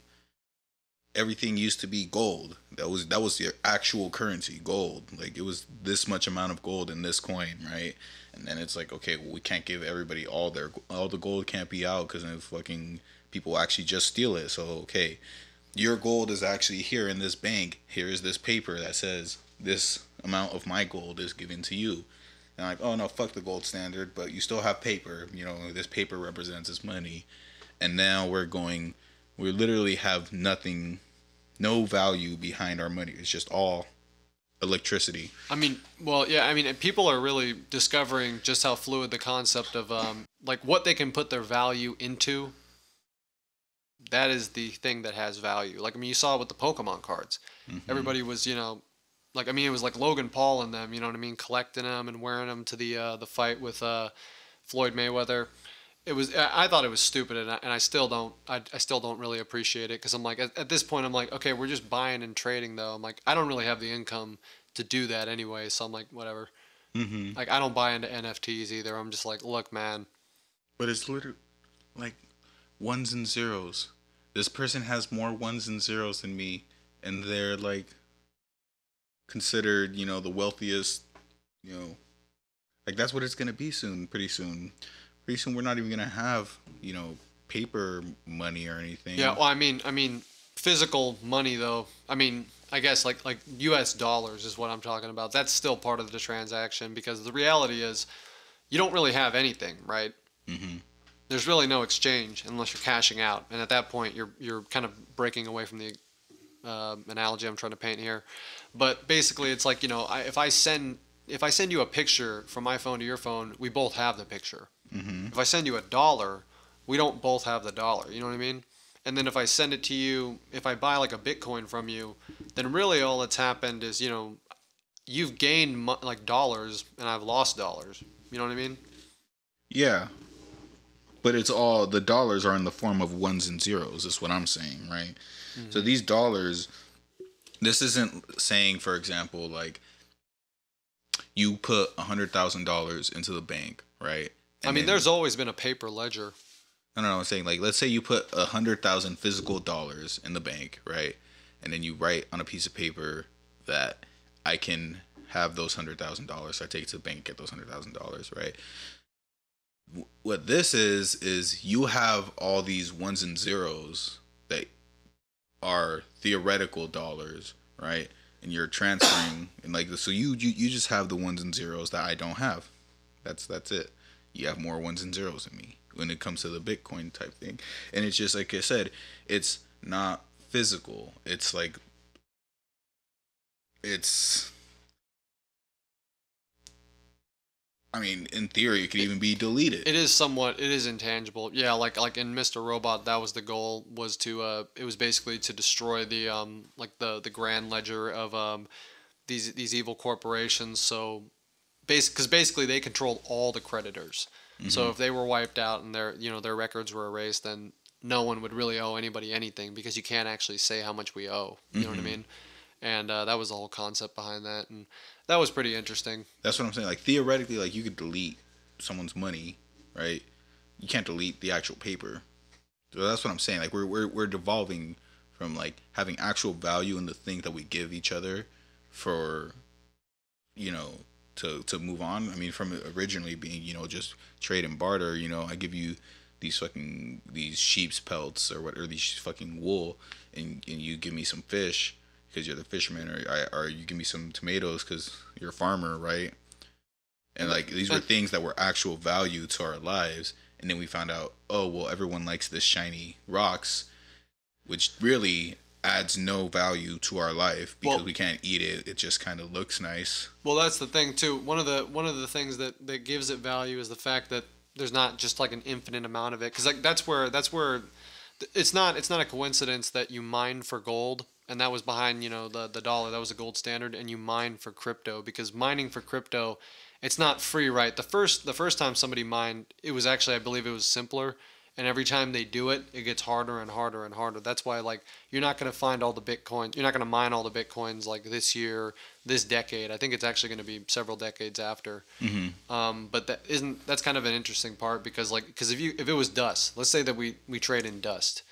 Everything used to be gold. That was your actual currency, gold. Like it was this much amount of gold in this coin, right? And then it's like, okay, well, we can't give everybody all the gold can't be out because then fucking people actually just steal it. So okay, your gold is actually here in this bank. Here is this paper that says this amount of my gold is given to you. And like, oh no, fuck the gold standard, but you still have paper. This paper represents this money. And now we literally have nothing, no value behind our money. It's just all electricity. I mean, well, yeah, I mean, people are really discovering just how fluid the concept of like what they can put their value into. That is the thing that has value. Like, I mean, you saw it with the Pokemon cards. Mm-hmm. Everybody was, like, I mean, it was like Logan Paul and them, you know what I mean, collecting them and wearing them to the fight with Floyd Mayweather. I thought it was stupid, and I still don't. I still don't really appreciate it because I'm like at this point I'm like, okay, we're just buying and trading though. I'm like, I don't really have the income to do that anyway, so I'm like, whatever. Mm-hmm. Like I don't buy into NFTs either. I'm just like, look, man. But it's literally like ones and zeros. This person has more ones and zeros than me, and they're like considered, the wealthiest. Like that's what it's gonna be soon. Pretty soon we're not even gonna have paper money or anything. Yeah, well, I mean physical money though. I mean, I guess like U.S. dollars is what I'm talking about. That's still part of the transaction because the reality is you don't really have anything, right? Mm-hmm. There's really no exchange unless you're cashing out, and at that point you're kind of breaking away from the analogy I'm trying to paint here. But basically, it's like if I send you a picture from my phone to your phone, we both have the picture. Mm-hmm. If I send you $1, we don't both have the dollar. You know what I mean? And then if I send it to you, if I buy like a Bitcoin from you, then really all that's happened is you've gained like dollars and I've lost dollars. You know what I mean? Yeah. But it's all the dollars are in the form of ones and zeros. Is what I'm saying, right? Mm-hmm. So these dollars, this isn't saying, for example, like you put $100,000 into the bank, right? I mean, there's always been a paper ledger. No, I'm saying like let's say you put 100,000 physical dollars in the bank, right? And then you write on a piece of paper that I can have those $100,000. I take it to the bank, get those $100,000, right? What this is you have all these ones and zeros that are theoretical dollars, right? And you're transferring and like so you just have the ones and zeros that I don't have. That's it. You have more ones and zeros than me when it comes to the Bitcoin type thing. And it's just like I said, it's not physical. It's like it's I mean, in theory, it could even be deleted. It is somewhat. It is intangible. Yeah, like in Mr. Robot, that was the goal. Was to it was basically to destroy the like the grand ledger of these evil corporations. So because basically they controlled all the creditors. So if they were wiped out and their records were erased, then no one would really owe anybody anything because you can't actually say how much we owe. You know what I mean? And that was the whole concept behind that, and that was pretty interesting. That's what I'm saying. Like theoretically, like you could delete someone's money, right? You can't delete the actual paper. So that's what I'm saying. Like we're devolving from like having actual value in the thing that we give each other for, you know, to move on. I mean, from originally being, you know, just trade and barter. You know, I give you these sheep's pelts or what, or these fucking wool, and you give me some fish because you're the fisherman, or you give me some tomatoes because you're a farmer, right? And like these were things that were actual value to our lives, and then we found out, oh well, everyone likes this shiny rocks, which really adds no value to our life because we can't eat it. It just kind of looks nice. Well, that's the thing too. One of the things that gives it value is the fact that there's not just like an infinite amount of it. Because like that's where it's not a coincidence that you mine for gold, and that was behind the dollar. That was a gold standard, and you mine for crypto because mining for crypto, it's not free, right? The first time somebody mined, it was actually, I believe it was simpler. And every time they do it, it gets harder and harder and harder. That's why, like, you're not going to find all the Bitcoin. You're not going to mine all the Bitcoins like this year, this decade. I think it's actually going to be several decades after. But that's kind of an interesting part because if it was dust, let's say that we trade in dust,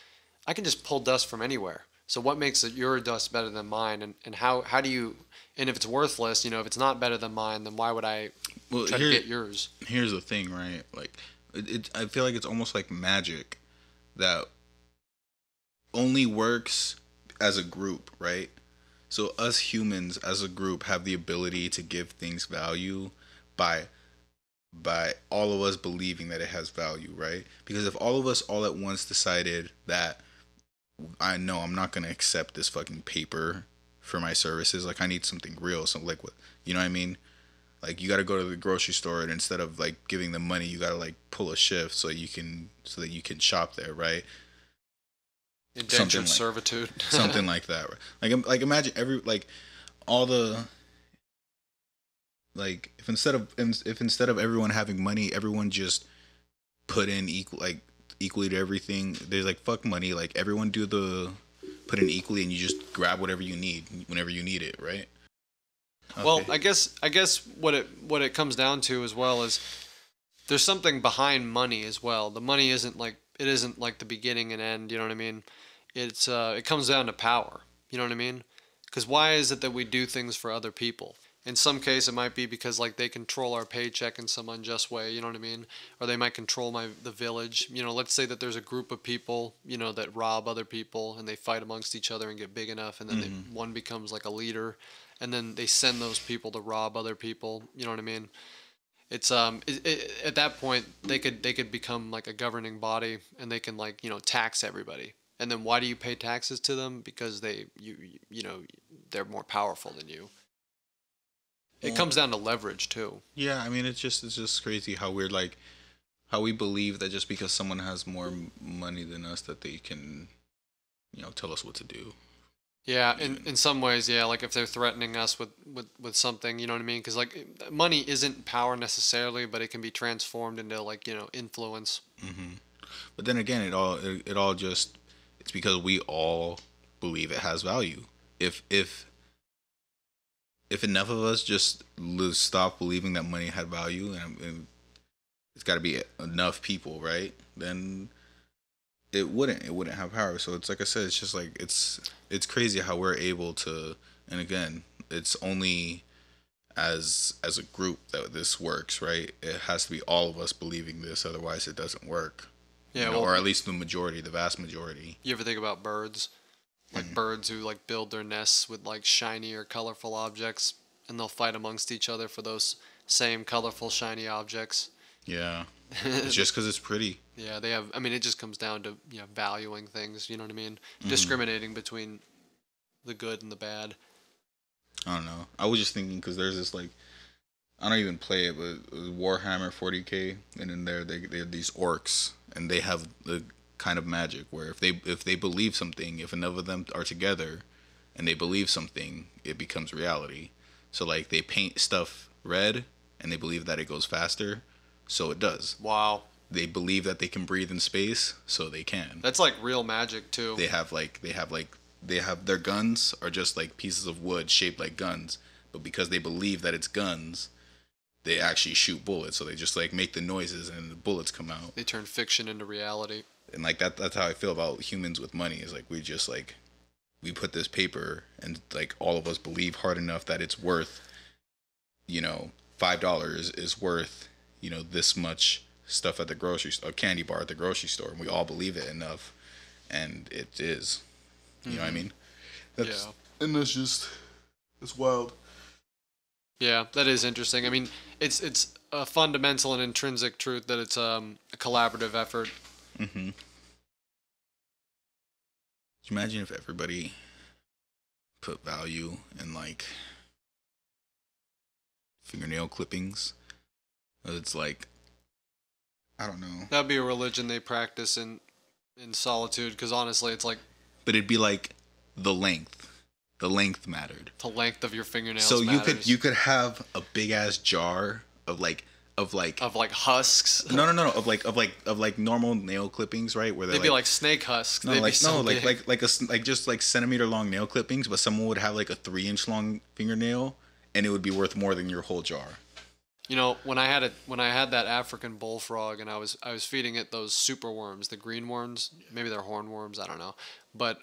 I can just pull dust from anywhere. So what makes your dust better than mine? And how do you? And if it's worthless, if it's not better than mine, then why would I try to get yours? Here's the thing, right? Like. I feel like it's almost like magic that only works as a group, right? So us humans as a group have the ability to give things value by all of us believing that it has value, right? Because if all of us all at once decided that I know I'm not going to accept this fucking paper for my services, like I need something real, something like what, you know what I mean? Like you got to go to the grocery store, and instead of like giving them money, you got to like pull a shift so that you can shop there, right? Indentured servitude, something like that, right? Like imagine all the like if instead of everyone having money, everyone just put in equally to everything. There's like fuck money, like everyone put in equally, and you just grab whatever you need whenever you need it, right? Okay. Well, I guess what it comes down to as well is there's something behind money as well. The money isn't like the beginning and end. You know what I mean? It comes down to power. You know what I mean? Because why is it that we do things for other people? In some case, it might be because like they control our paycheck in some unjust way. You know what I mean? Or they might control the village. Let's say that there's a group of people that rob other people and they fight amongst each other and get big enough, and then one becomes like a leader. And then they send those people to rob other people. You know what I mean? It's at that point they could become like a governing body, and they can tax everybody. And then why do you pay taxes to them? Because they're more powerful than you. It comes down to leverage too. Yeah, I mean it's just crazy how we're like how we believe that just because someone has more money than us that they can tell us what to do. Yeah, in some ways, yeah. Like if they're threatening us with something, you know what I mean? Because like money isn't power necessarily, but it can be transformed into influence. But then again, it all just it's because we all believe it has value. If enough of us just stop believing that money had value, and it's got to be enough people, right? Then it wouldn't have power. So it's like I said, it's just like it's crazy how we're able to, and again, it's only as a group that this works, right? It has to be all of us believing this, otherwise it doesn't work. Yeah, or at least the vast majority. You ever think about birds? Like birds who like build their nests with like shiny or colorful objects, and they'll fight amongst each other for those same colorful shiny objects. Yeah. It's just because it's pretty. Yeah, they have. I mean, it just comes down to valuing things. You know what I mean? Discriminating between the good and the bad. I don't know. I was just thinking because there's this like I don't even play it, but it was Warhammer 40K, and in there they're these orcs, and they have the kind of magic where if they believe something, if enough of them are together, and they believe something, it becomes reality. So like they paint stuff red, and they believe that it goes faster, so it does. Wow. They believe that they can breathe in space, so they can. That's like real magic too. They have their guns are just like pieces of wood shaped like guns, but because they believe that it's guns, they actually shoot bullets. So they just like make the noises and the bullets come out. They turn fiction into reality. And like that's how I feel about humans with money. Is like we just like we put this paper and like all of us believe hard enough that it's worth, $5 is worth, this much stuff at the grocery store, a candy bar at the grocery store, and we all believe it enough, and it is. You know what I mean? Yeah. And that's just it's wild. Yeah, that is interesting. I mean, it's a fundamental and intrinsic truth that it's a collaborative effort. Mm-hmm. Can you imagine if everybody put value in like fingernail clippings? It's like, I don't know. That'd be a religion they practice in solitude, because honestly, it's like But it'd be like the length. The length mattered. the length of your fingernails. So matters. you could have a big ass jar of husks. No, of like normal nail clippings, right? Where They'd be like snake husks. No, They'd like be so big. just like centimeter long nail clippings, but someone would have like a 3-inch long fingernail, and it would be worth more than your whole jar. When I had that African bullfrog and I was feeding it those super worms, the green worms, maybe they're hornworms, I don't know, but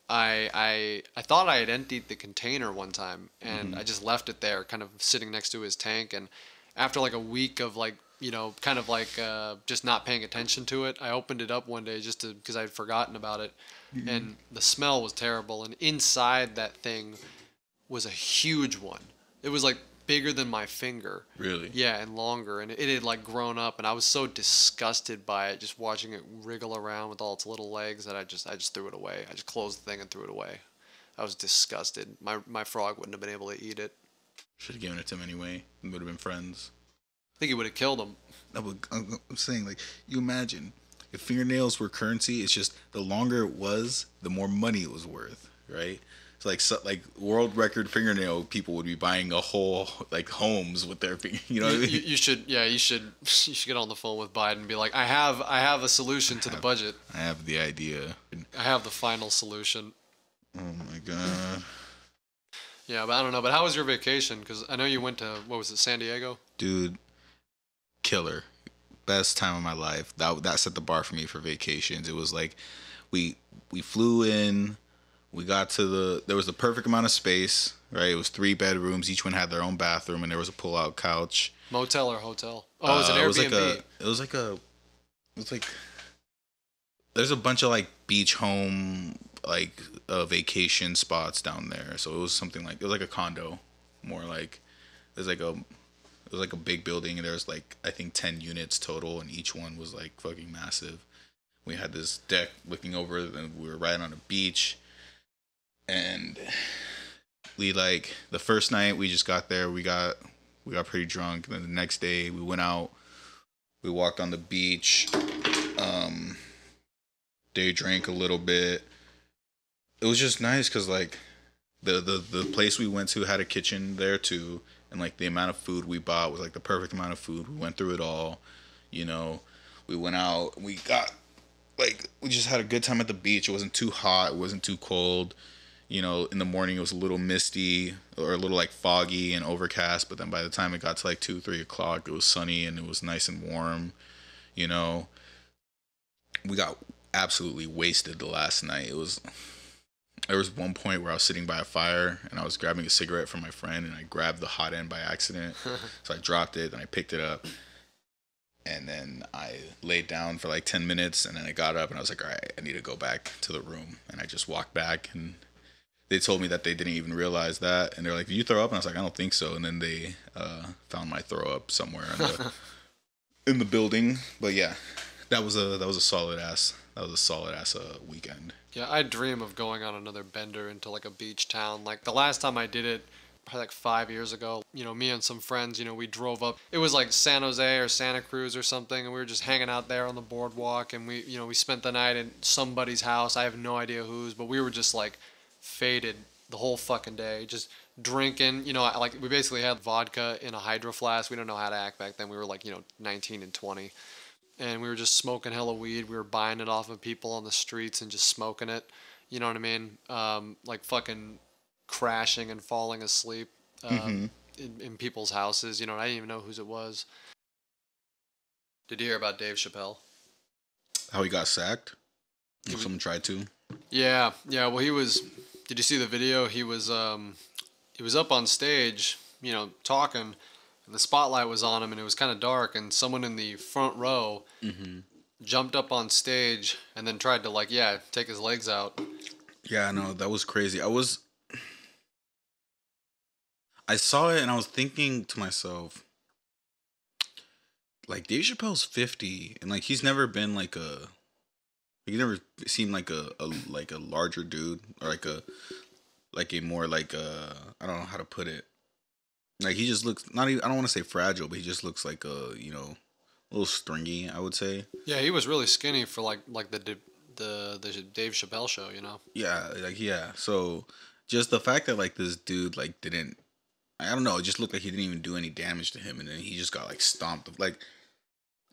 I thought I had emptied the container one time, and I just left it there, kind of sitting next to his tank. And after like a week of just not paying attention to it, I opened it up one day because I'd forgotten about it, and the smell was terrible. And inside that thing was a huge one. It was like bigger than my finger. Really? Yeah, and longer, and it had like grown up, and I was so disgusted by it, just watching it wriggle around with all its little legs, that I just threw it away. I just closed the thing and threw it away. I was disgusted. My frog wouldn't have been able to eat it. Should have given it to him anyway. We would have been friends. I think he would have killed him. I'm saying, like, you imagine if fingernails were currency. It's just the longer it was, the more money it was worth, right? Like world record fingernail people would be buying a whole like homes with their finger. You know what I mean? You should get on the phone with Biden and be like, I have a solution to the budget. I have the idea. I have the final solution. Oh my god. Yeah, but I don't know. But how was your vacation? Because I know you went to, what was it, San Diego? Dude, killer. Best time of my life. That set the bar for me for vacations. It was like we flew in. We got to there was the perfect amount of space, right? It was 3 bedrooms. Each one had their own bathroom, and there was a pull-out couch. Motel or hotel? Oh, it was an Airbnb. It was like there's a bunch of like beach home, like vacation spots down there. So it was like a condo, more like it was like a big building, and there's like I think 10 units total, and each one was like fucking massive. We had this deck looking over, and we were right on a beach. And we like the first night we just got there, we got pretty drunk. And then the next day we went out, we walked on the beach, day drank a little bit. It was just nice because like the place we went to had a kitchen there too, and like the amount of food we bought was like the perfect amount of food. We went through it all, we went out, we just had a good time at the beach. It wasn't too hot, it wasn't too cold. In the morning it was a little misty or a little like foggy and overcast, but then by the time it got to like 2-3 o'clock, it was sunny and it was nice and warm. We got absolutely wasted the last night. There was one point where I was sitting by a fire and I was grabbing a cigarette from my friend, and I grabbed the hot end by accident. So I dropped it and I picked it up, and then I laid down for like 10 minutes, and then I got up and I was like, all right, I need to go back to the room. And I just walked back, and they told me that they didn't even realize that, and they're like, "Did you throw up?" And I was like, "I don't think so." And then they found my throw up somewhere in the building. But yeah, that was a solid ass weekend. Yeah, I dream of going on another bender into like a beach town. Like the last time I did it, probably like 5 years ago. Me and some friends, we drove up. It was like San Jose or Santa Cruz or something, and we were just hanging out there on the boardwalk, and we spent the night in somebody's house. I have no idea whose, but we were just like faded the whole fucking day, just drinking. Like we basically had vodka in a hydro flask. We don't know how to act back then. We were like 19 and 20. And we were just smoking hella weed. We were buying it off of people on the streets and just smoking it. You know what I mean? Like fucking crashing and falling asleep in people's houses. I didn't even know whose it was. Did you hear about Dave Chappelle? How he got sacked? Someone tried to. Yeah. Well, he was. Did you see the video? He was up on stage, talking. And the spotlight was on him, and it was kind of dark, and someone in the front row jumped up on stage and then tried to take his legs out. Yeah, no, that was crazy. I saw it and I was thinking to myself, like, Dave Chappelle's 50, and like he's never been he never seemed like a larger dude, or like a more I don't know how to put it. Like, he just looks not even, I don't want to say fragile, but he just looks like a little stringy, I would say. Yeah, he was really skinny for like the Dave Chappelle show, Yeah. So just the fact that like this dude like didn't, I don't know, it just looked like he didn't even do any damage to him, and then he just got like stomped. Like,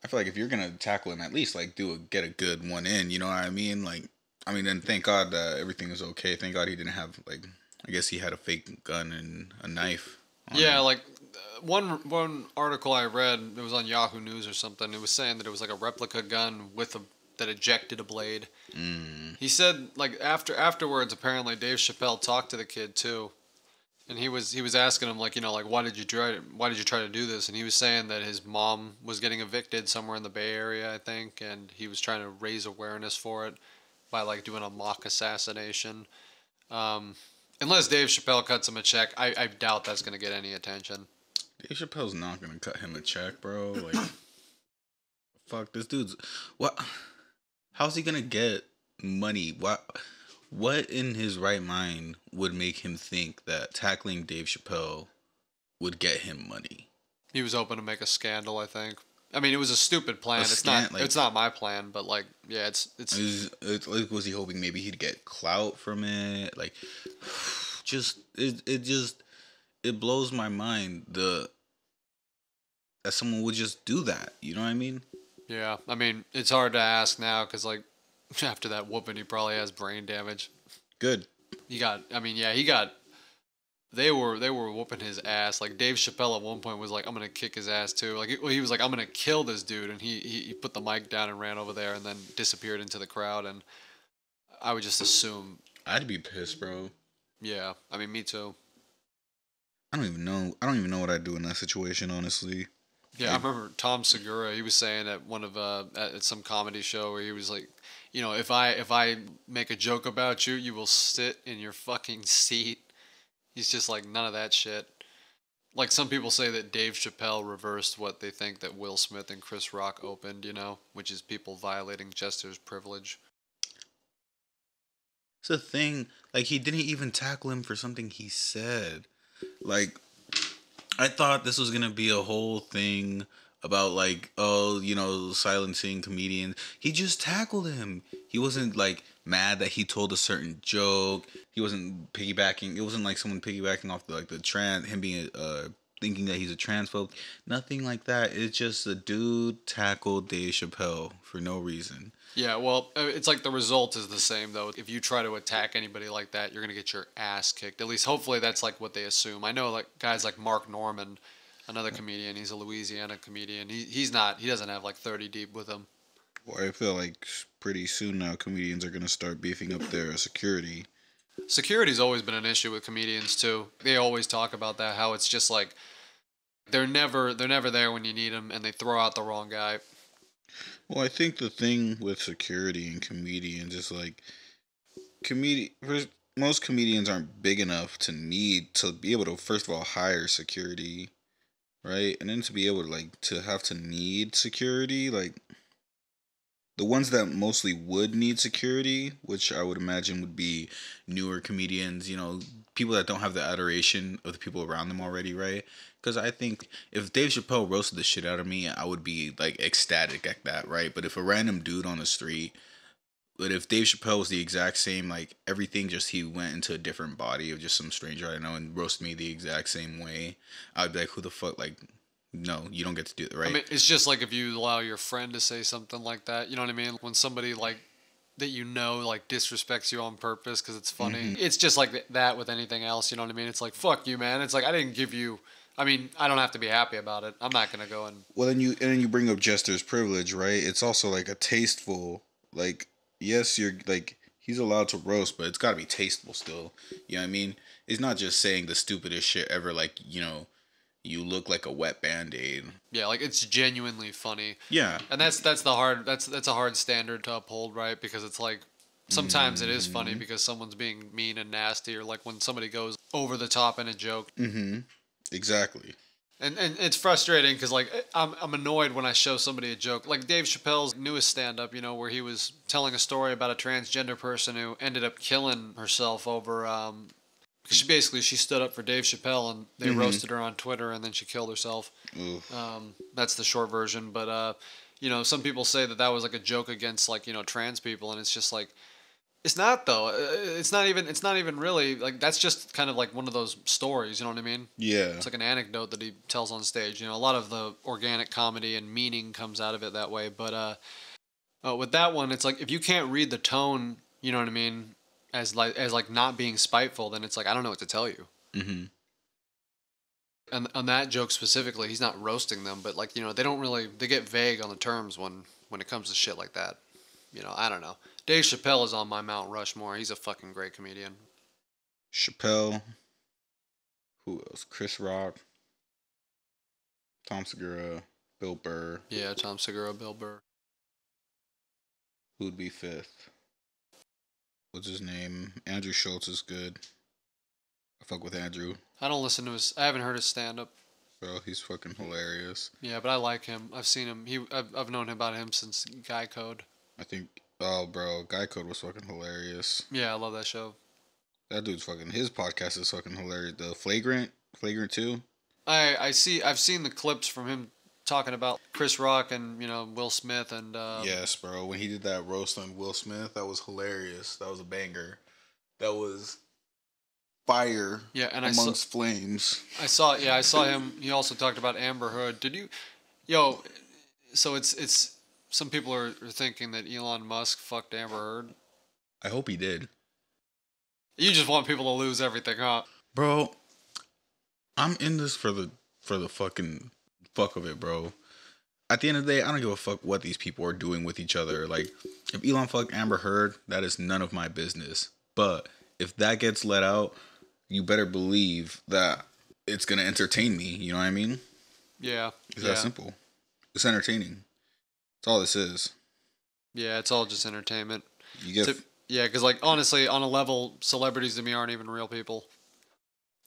I feel like if you're gonna tackle him, at least like get a good one in. You know what I mean? Like, then thank God that everything was okay. Thank God he didn't have I guess he had a fake gun and a knife. Yeah, like one article I read, it was on Yahoo News or something. It was saying that it was like a replica gun that ejected a blade. He said like afterwards, apparently Dave Chappelle talked to the kid too, and he was asking him like why did you try to do this? And he was saying that his mom was getting evicted somewhere in the Bay Area, I think, and he was trying to raise awareness for it by like doing a mock assassination. Unless Dave Chappelle cuts him a check, I doubt that's going to get any attention. Dave Chappelle's not going to cut him a check, bro. Like, fuck, this dude's... What? How's he going to get money? What in his right mind would make him think that tackling Dave Chappelle would get him money? He was hoping to make a scandal, I think. It was a stupid plan. It's not my plan, but like, yeah, it's was he hoping maybe he'd get clout from it? Like, it blows my mind that someone would just do that. You know what I mean? Yeah, it's hard to ask now because like after that whooping, he probably has brain damage. Good. He got. They were whooping his ass. Like Dave Chappelle at one point was like, "I'm gonna kick his ass too." Like he was like, "I'm gonna kill this dude," and he put the mic down and ran over there and then disappeared into the crowd. And I would just assume I'd be pissed, bro. Yeah, me too. I don't even know what I'd do in that situation, honestly. Yeah, I remember Tom Segura. He was saying at at some comedy show where he was like, if I make a joke about you, you will sit in your fucking seat. He's just like, none of that shit. Like, some people say that Dave Chappelle reversed what they think that Will Smith and Chris Rock opened, which is people violating Jester's privilege. It's the thing, like, he didn't even tackle him for something he said. Like, I thought this was gonna be a whole thing about like, silencing comedians. He just tackled him. He wasn't like mad that he told a certain joke. He wasn't piggybacking. It wasn't like someone piggybacking off him being thinking that he's a transphobe. Nothing like that. It's just a dude tackled Dave Chappelle for no reason. Yeah, well, it's like the result is the same, though. If you try to attack anybody like that, you're going to get your ass kicked. At least, hopefully, that's like what they assume. I know like guys like Mark Norman, another comedian. He's a Louisiana comedian. He doesn't have like 30 deep with him. Well, I feel like pretty soon now comedians are going to start beefing up their security. Security's always been an issue with comedians, too. They always talk about that, how it's just like they're never there when you need them, and they throw out the wrong guy. Well, I think the thing with security and comedians is like, most comedians aren't big enough to be able to, first of all, hire security, right? And then to be able to need security, like, the ones that mostly would need security, which I would imagine would be newer comedians, people that don't have the adoration of the people around them already, right? Because I think if Dave Chappelle roasted the shit out of me, I would be like ecstatic at that, right? But if a random dude on the street, but if Dave Chappelle was the exact same, like everything, just he went into a different body of just some stranger I know and roasted me the exact same way, I'd be like, who the fuck, like, no, you don't get to do it, right? I mean, it's just like if you allow your friend to say something like that, you know what I mean? When somebody like that you know like disrespects you on purpose because it's funny. Mm-hmm. It's just like that with anything else, you know what I mean? It's like, fuck you, man. It's like, I didn't give you, I mean, I don't have to be happy about it. I'm not going to go and... Well, then you bring up Jester's privilege, right? It's also like a tasteful, like, yes, you're like, he's allowed to roast, but it's got to be tasteful still. You know what I mean? It's not just saying the stupidest shit ever, like, you know, you look like a wet Band-Aid. Yeah, like it's genuinely funny. Yeah. And that's a hard standard to uphold, right? Because it's like sometimes it is funny because someone's being mean and nasty, or like when somebody goes over the top in a joke. Mm-hmm. Exactly. And it's frustrating because like I'm annoyed when I show somebody a joke, like Dave Chappelle's newest stand-up, you know, where he was telling a story about a transgender person who ended up killing herself over she stood up for Dave Chappelle and they roasted her on Twitter and then she killed herself. That's the short version, but you know, some people say that was like a joke against like, you know, trans people, and it's just like, it's not though. It's not even really like, that's just kind of like one of those stories, you know what I mean? Yeah. It's like an anecdote that he tells on stage. You know, a lot of the organic comedy and meaning comes out of it that way, but with that one, it's like if you can't read the tone, you know what I mean, as like not being spiteful, then it's like I don't know what to tell you. Mm-hmm. And on that joke specifically, he's not roasting them, but like, you know, they get vague on the terms when it comes to shit like that. You know, I don't know. Dave Chappelle is on my Mount Rushmore. He's a fucking great comedian. Chappelle. Who else? Chris Rock. Tom Segura. Bill Burr. Yeah, Tom Segura, Bill Burr. Who'd be fifth? What's his name? Andrew Schultz is good. I fuck with Andrew. I don't listen to I haven't heard his stand-up. Bro, he's fucking hilarious. Yeah, but I like him. I've seen him. I've known about him since Guy Code. I think, oh, bro, Guy Code was fucking hilarious. Yeah, I love that show. That dude's fucking, his podcast is fucking hilarious. The Flagrant 2. I've seen the clips from him talking about Chris Rock and, you know, Will Smith and... yes, bro. When he did that roast on Will Smith, that was hilarious. That was a banger. That was fire. Yeah, and amongst flames. I saw him. He also talked about Amber Heard. Did you... Yo, so it's... Some people are thinking that Elon Musk fucked Amber Heard. I hope he did. You just want people to lose everything, huh? Bro, I'm in this for the fucking fuck of it, bro. At the end of the day, I don't give a fuck what these people are doing with each other. Like, if Elon fucked Amber Heard, that is none of my business. But if that gets let out, you better believe that it's gonna entertain me. You know what I mean? Yeah. It's that simple. It's entertaining. That's all this is. Yeah, it's all just entertainment. You get... Yeah, because, like, honestly, on a level, celebrities to me aren't even real people.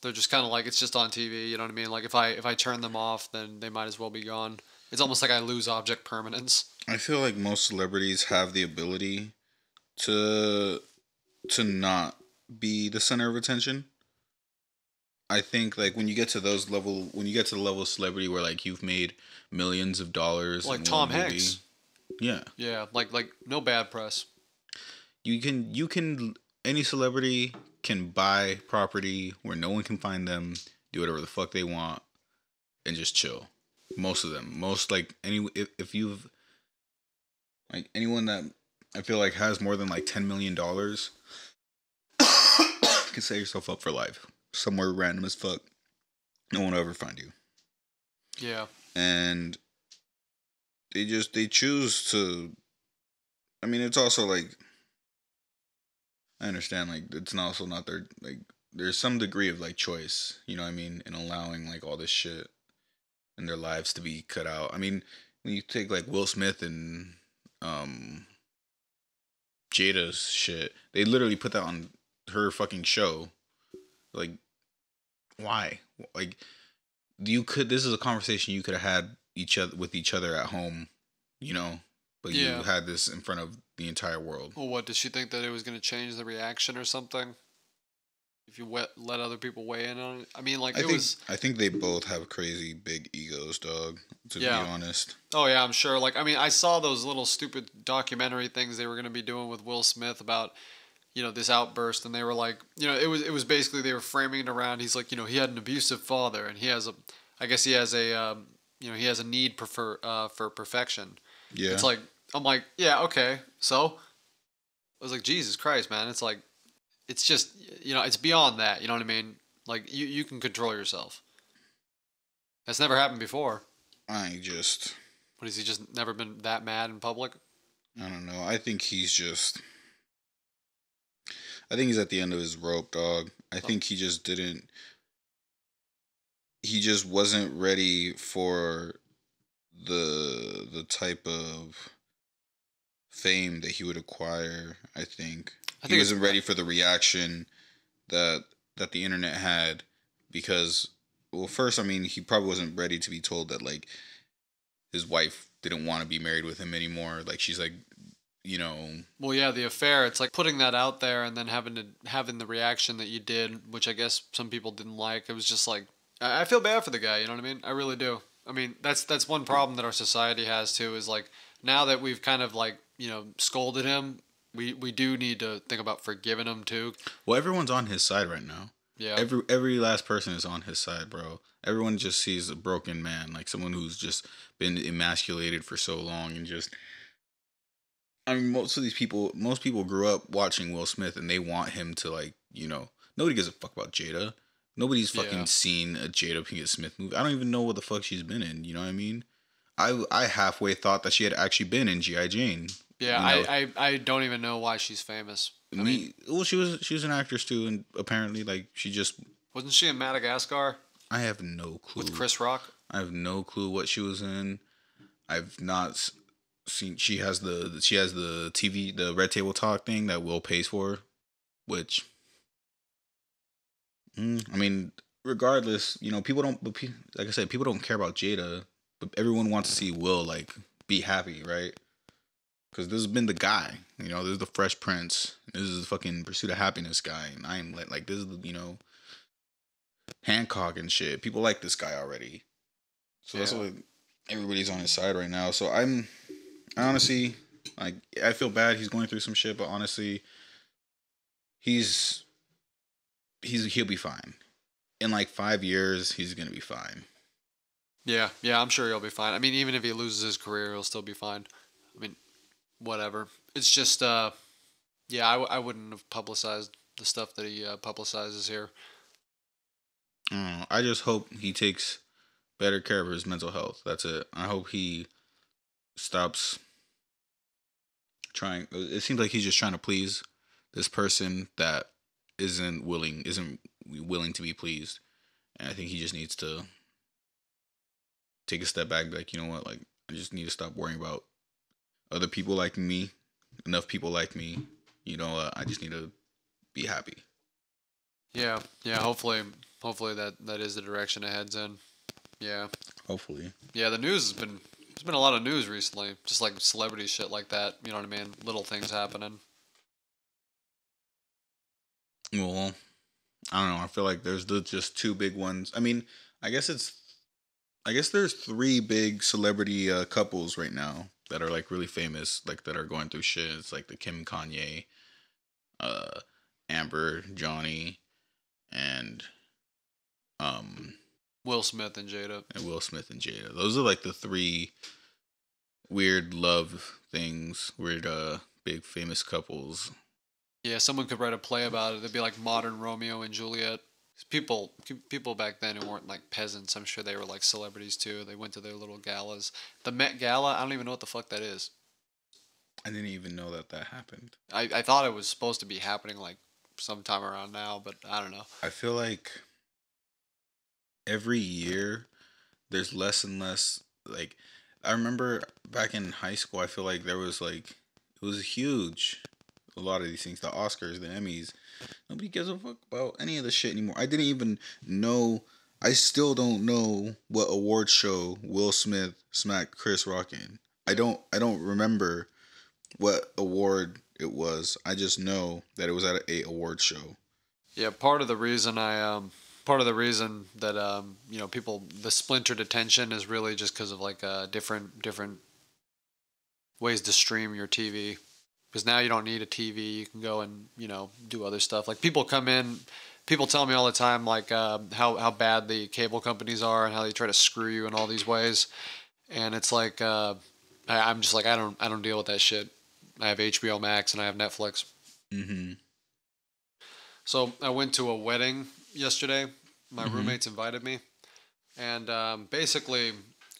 They're just kind of like, it's just on TV, you know what I mean? Like, if I turn them off, then they might as well be gone. It's almost like I lose object permanence. I feel like most celebrities have the ability to not be the center of attention. I think, like, when you get to the level of celebrity where, like, you've made millions of dollars, like Tom Hanks. Yeah. Yeah, like no bad press. You can any celebrity can buy property where no one can find them, do whatever the fuck they want, and just chill. Most of them. Like if you've like anyone that I feel like has more than like $10 million can set yourself up for life. Somewhere random as fuck. No one will ever find you. Yeah. And they choose to, I mean, it's also like, I understand, like, it's also not their, like, there's some degree of, like, choice, you know what I mean, in allowing, like, all this shit in their lives to be cut out. I mean, when you take, like, Will Smith and Jada's shit, they literally put that on her fucking show. Like, why? Like, this is a conversation you could have had with each other at home, you know, but you had this in front of the entire world. Well, what, did she think that it was going to change the reaction or something? if you let other people weigh in on it. I mean, like I think they both have crazy big egos, dog. To be Yeah. honest. Oh yeah, I'm sure. Like, I mean, I saw those little stupid documentary things they were going to be doing with Will Smith about, this outburst, and they were like, it was basically they were framing it around. He's like, he had an abusive father, and I guess he has he has a need for perfection. Yeah. It's like, I'm like, yeah, okay, so I was like, Jesus Christ, man, it's like, it's just, it's beyond that. You know what I mean? Like, you can control yourself. That's never happened before. I just. What, has he just never been that mad in public? I don't know. I think he's just. I think he's at the end of his rope, dog. I think he just didn't. He just wasn't ready for the type of fame that he would acquire. I think he wasn't ready for the reaction that the internet had, because, well, first, I mean, he probably wasn't ready to be told that, like, his wife didn't want to be married with him anymore. Like, she's like, Well, yeah, the affair. It's like putting that out there and then having the reaction that you did, which I guess some people didn't like. It was just like, I feel bad for the guy. You know what I mean? I really do. I mean, that's one problem that our society has too. Is like, now that we've kind of like scolded him, we do need to think about forgiving him too. Well, everyone's on his side right now. Yeah. Every last person is on his side, bro. Everyone just sees a broken man, like someone who's just been emasculated for so long, and just. I mean, most people grew up watching Will Smith, and they want him to, like, nobody gives a fuck about Jada. Nobody's fucking seen a Jada Pinkett Smith movie. I don't even know what the fuck she's been in. You know what I mean? I halfway thought that she had actually been in G.I. Jane. Yeah, I don't even know why she's famous. Well, she was an actress too, and apparently, like, she just wasn't she in Madagascar? I have no clue. With Chris Rock? I have no clue what she was in. I've not seen. She has the TV, the Red Table Talk thing that Will pays for, which. I mean, regardless, people don't. Like I said, people don't care about Jada, but everyone wants to see Will, like, be happy, right? Because this has been the guy. This is the Fresh Prince. This is the fucking Pursuit of Happiness guy, and I'm like, this is Hancock and shit. People like this guy already, so that's what everybody's on his side right now. So I honestly, like, I feel bad he's going through some shit, but honestly, he'll be fine. In like 5 years, he's gonna be fine. Yeah, I'm sure he'll be fine. I mean, even if he loses his career, he'll still be fine. I mean, whatever. It's just, I wouldn't have publicized the stuff that he publicizes here. I just hope he takes better care of his mental health. That's it. I hope he stops trying. It seems like he's just trying to please this person that isn't willing to be pleased, and I think he just needs to take a step back. Be like, you know what? Like, I just need to stop worrying about other people like me. Enough people like me. I just need to be happy. Yeah. Hopefully that is the direction it heads in. Yeah. Hopefully. Yeah, the news there's been a lot of news recently, just like celebrity shit like that. You know what I mean? Little things happening. Well, I don't know. I feel like there's just two big ones. I mean, I guess there's three big celebrity couples right now that are, like, really famous, like, that are going through shit. It's like the Kim Kanye, Amber, Johnny, and Will Smith and Jada. Those are like the three weird love things, weird big famous couples. Yeah, someone could write a play about it. It'd be like modern Romeo and Juliet. People back then who weren't like peasants, I'm sure they were like celebrities too. They went to their little galas. The Met Gala, I don't even know what the fuck that is. I didn't even know that happened. I thought it was supposed to be happening like sometime around now, but I don't know. I feel like every year there's less and less, like, I remember back in high school, I feel like there was, like, it was huge. A lot of these things, the Oscars, the Emmys, nobody gives a fuck about any of this shit anymore. I didn't even know. I still don't know what award show Will Smith smacked Chris Rock in. I don't remember what award it was. I just know that it was at a award show, Yeah, part of the reason that people the splintered attention is really just because of like different ways to stream your TV. Because now you don't need a TV, you can go and do other stuff. Like people come in, people tell me all the time like how bad the cable companies are and how they try to screw you in all these ways, and it's like I'm just like I don't deal with that shit. I have HBO Max and I have Netflix. Mm-hmm. So I went to a wedding yesterday. My Mm-hmm. roommates invited me, and basically,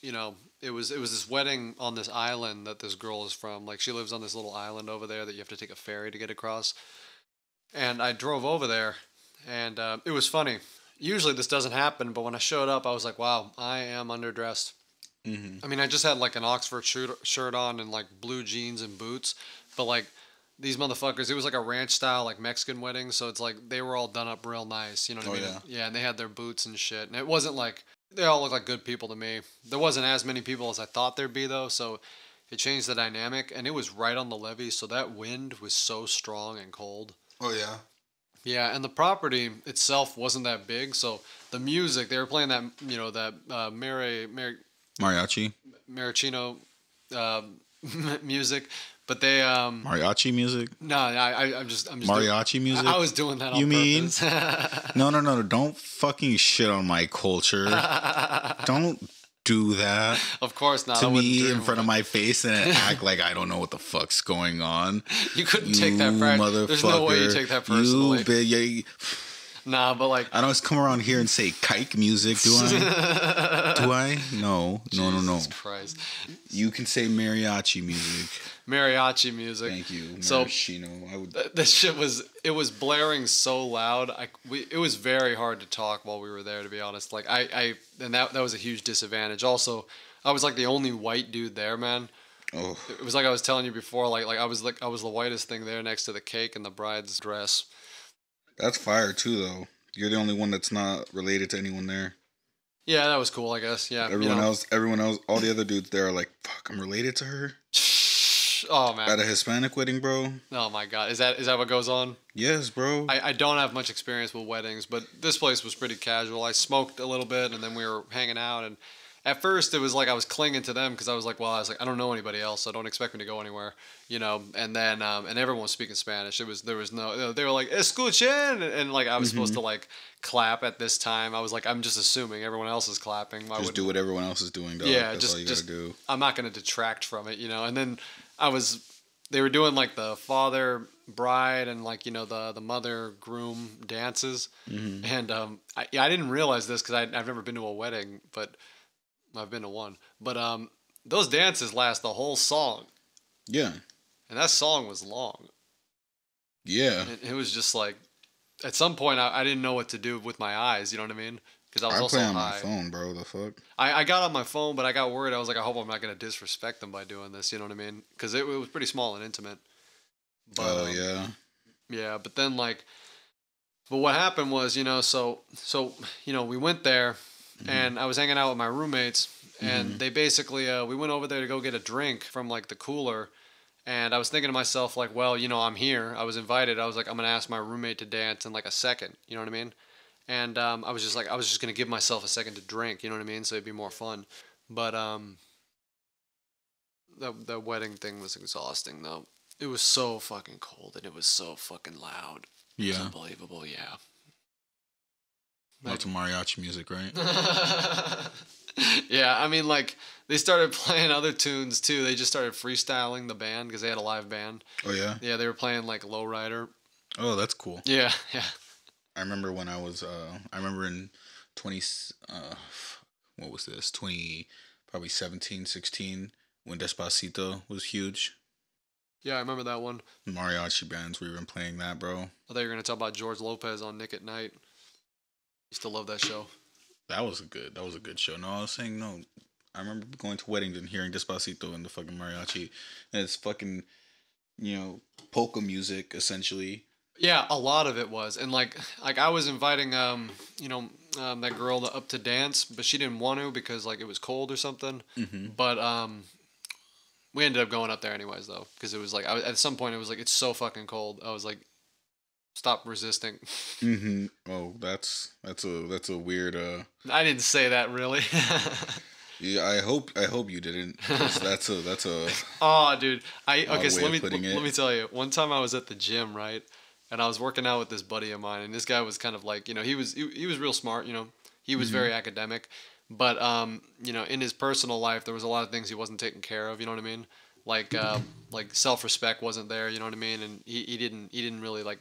it was this wedding on this island that this girl is from. Like she lives on this little island over there that you have to take a ferry to get across. And I drove over there, and it was funny. Usually this doesn't happen, but when I showed up, I was like, "Wow, I am underdressed." Mm-hmm. I mean, I just had like an Oxford shirt on and like blue jeans and boots, but like these motherfuckers, it was like a ranch style like Mexican wedding, so it's like they were all done up real nice, you know what I Oh mean? yeah. Yeah, and they had their boots and shit, and it wasn't like they all looked like good people to me. There wasn't as many people as I thought there'd be though, so it changed the dynamic, and it was right on the levee, so that wind was so strong and cold. Oh yeah. Yeah, and the property itself wasn't that big, so the music they were playing that that Mariachi. Maraschino uh, music, but they Mariachi music. no, I'm just Mariachi music. I was doing that on You mean? purpose. No, no, no, no. Don't fucking shit on my culture. Don't do that Of course not. to I wouldn't me dream in of front of it. my face and act like I don't know what the fuck's going on. You couldn't You take that motherfucker. There's no way you take that personally. You Nah, but like I don't just come around here and say kike music, do I? Do I? No. No, no, no. Jesus Christ. You can say mariachi music. Mariachi music. Thank you. So Maraschino. I would that shit was blaring so loud. It was very hard to talk while we were there, to be honest. Like and that was a huge disadvantage. Also, I was like the only white dude there, man. Oh, It was like I was telling you before, like I was the whitest thing there next to the cake and the bride's dress. that's fire too though. You're the only one that's not related to anyone there. Yeah, that was cool, I guess. Yeah. Everyone else, all the other dudes there are like, fuck, I'm related to her. Oh man. At a Hispanic wedding, bro. Oh my god. Is that what goes on? Yes, bro. I don't have much experience with weddings, but this place was pretty casual. I smoked a little bit, and then we were hanging out. And at first, it was like I was clinging to them because I was like, I don't know anybody else, so don't expect me to go anywhere, And then and everyone was speaking Spanish. There was no. They were like escuchen, and like I was supposed to like clap at this time. I was like, I'm just assuming everyone else is clapping. Just do what everyone else is doing, dog. Yeah, That's all you gotta do. I'm not gonna detract from it, And then they were doing like the father bride and like the mother groom dances, and I didn't realize this because I've never been to a wedding, but I've been to one. But those dances last the whole song, Yeah. and that song was long. Yeah. It was just like at some point I didn't know what to do with my eyes. You know what I mean? Because I was I also play on high. my phone, bro. The fuck? I got on my phone, but I got worried. I was like, I hope I'm not going to disrespect them by doing this. You know what I mean? Because it was pretty small and intimate. But, Oh yeah. Yeah, but then but what happened was, so we went there, and I was hanging out with my roommates, and they basically we went over there to go get a drink from like the cooler, and I was thinking to myself like, well, I'm here. I was invited. I was like, I'm gonna ask my roommate to dance in like a second. You know what I mean? And I was just gonna give myself a second to drink. You know what I mean? So it'd be more fun. But the wedding thing was exhausting though. It was so fucking cold and it was so fucking loud. It was Yeah. unbelievable. Yeah. Lots of mariachi music, right? Yeah, I mean, like they started playing other tunes too. They just started freestyling the band because they had a live band. Oh yeah. Yeah, they were playing like Lowrider. Oh, that's cool. Yeah, yeah. I remember when I was I remember in 20 what was this? 20 probably 17, 16 when Despacito was huge. Yeah, I remember that one. Mariachi bands were even playing that, bro. I thought you were gonna talk about George Lopez on Nick at Night. Used to love that show. That was a good show. No, I was saying no. I remember going to weddings and hearing Despacito and the fucking mariachi. And it's fucking, polka music essentially. Yeah, a lot of it was, and like I was inviting that girl up to dance, but she didn't want to because like it was cold or something. Mm-hmm. But we ended up going up there anyways though, because it was like at some point it was like it's so fucking cold. I was like, Stop resisting. Mm-hmm. Oh, that's a weird. I didn't say that really. Yeah, I hope you didn't, because that's a Oh, dude. Okay. odd So way of putting let it. me tell you. One time I was at the gym, right, and I was working out with this buddy of mine, and this guy was kind of like, he was real smart. He was Mm-hmm. very academic, but in his personal life there was a lot of things he wasn't taking care of. You know what I mean? Like self respect wasn't there. You know what I mean? And he didn't really like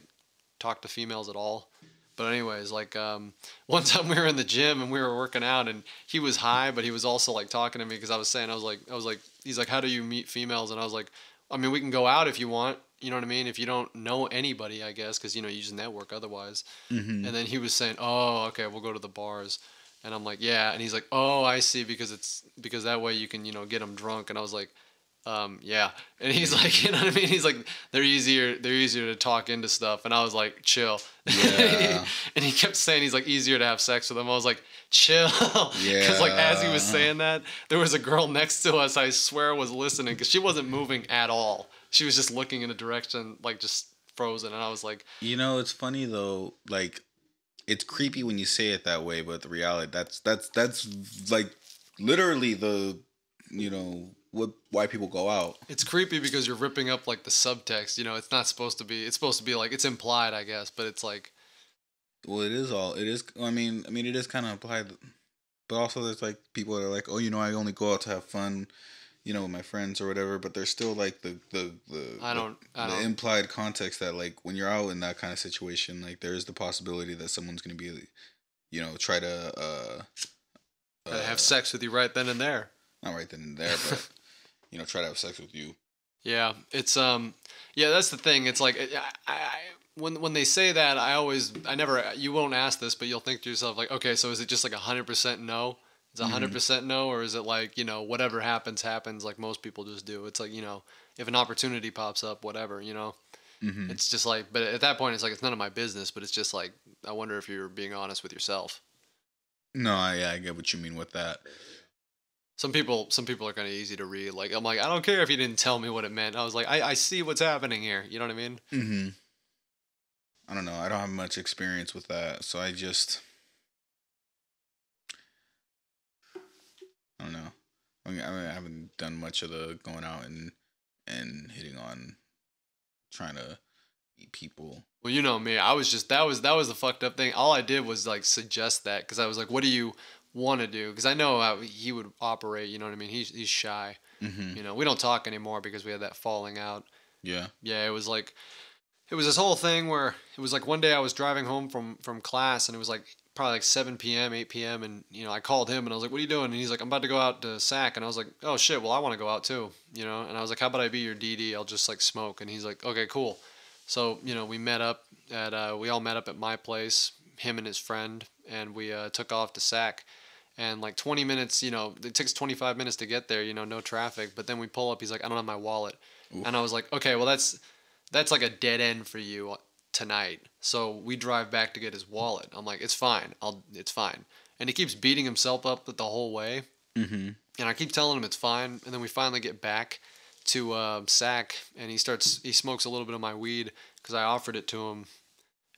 talk to females at all. But anyways, like one time we were in the gym and we were working out, and he was high, but he was also like talking to me because I was like, he's like, how do you meet females? And I was like, I mean, we can go out if you want. You know what I mean? If you don't know anybody, I guess, because you just network otherwise. Mm-hmm. And then he was saying, oh, okay, we'll go to the bars. And I'm like, yeah. And he's like, oh, I see, because that way you can get them drunk. And I was like, yeah. And he's like, you know what I mean? He's like, they're easier to talk into stuff. And I was like, chill. Yeah. And he kept saying he's like easier to have sex with them. I was like, chill. Because like as he was Yeah. saying that, there was a girl next to us, I swear was listening, because she wasn't moving at all. She was just looking in a direction, like just frozen. And I was like, It's funny though. Like, it's creepy when you say it that way, but the reality, that's like literally the what why people go out. it's creepy because you're ripping up like the subtext. It's not supposed to be. It's supposed to be like it's implied, I guess, but it's like Well, it is. I mean, it is kind of implied, but also there's like people that are like, oh, I only go out to have fun, with my friends or whatever. But there's still like I don't, I the don't. implied context that, like, when you're out in that kind of situation, like, there is the possibility that someone's gonna be, try to Gotta have uh sex with you right then and there. not right then and there, but try to have sex with you. Yeah, it's yeah, that's the thing. It's like when they say that, I never, you won't ask this, but you'll think to yourself like, okay, so is it just like 100% no? Is it Hmm. 100% no, or is it like whatever happens like most people just do? It's like if an opportunity pops up, whatever. Hmm. It's just like, but at that point, it's like it's none of my business. But it's just like I wonder if you're being honest with yourself. No, I get what you mean with that. Some people are kind of easy to read. Like I'm like, I don't care if you didn't tell me what it meant. I was like, I see what's happening here. You know what I mean? Hmm. I don't know. I don't have much experience with that, so I don't know. I haven't done much of the going out and hitting on, trying to meet people. Well, you know me. I was just that was the fucked up thing. All I did was like suggest that because I was like, what do you want to do? Because I know how he would operate. You know what I mean? He's shy. Hmm. We don't talk anymore because we had that falling out. Yeah. Yeah, it was this whole thing where it was like one day I was driving home from class, and it was like probably like 7 p.m., 8 p.m., and I called him and I was like, "What are you doing?" And he's like, "I'm about to go out to Sac." And I was like, "Oh shit, well I want to go out too." And I was like, "How about I be your DD? I'll just like smoke." And he's like, "Okay, cool." So we all met up at my place, him and his friend, and we took off to Sac. And like 20 minutes, it takes 25 minutes to get there, no traffic. But then we pull up, he's like, "I don't have my wallet." And I Oof. was like, "Okay, well that's like a dead end for you tonight." So we drive back to get his wallet. I'm like, "It's fine. It's fine." And he keeps beating himself up the whole way. Hmm. And I keep telling him it's fine. And then we finally get back to Sac, and he smokes a little bit of my weed because I offered it to him.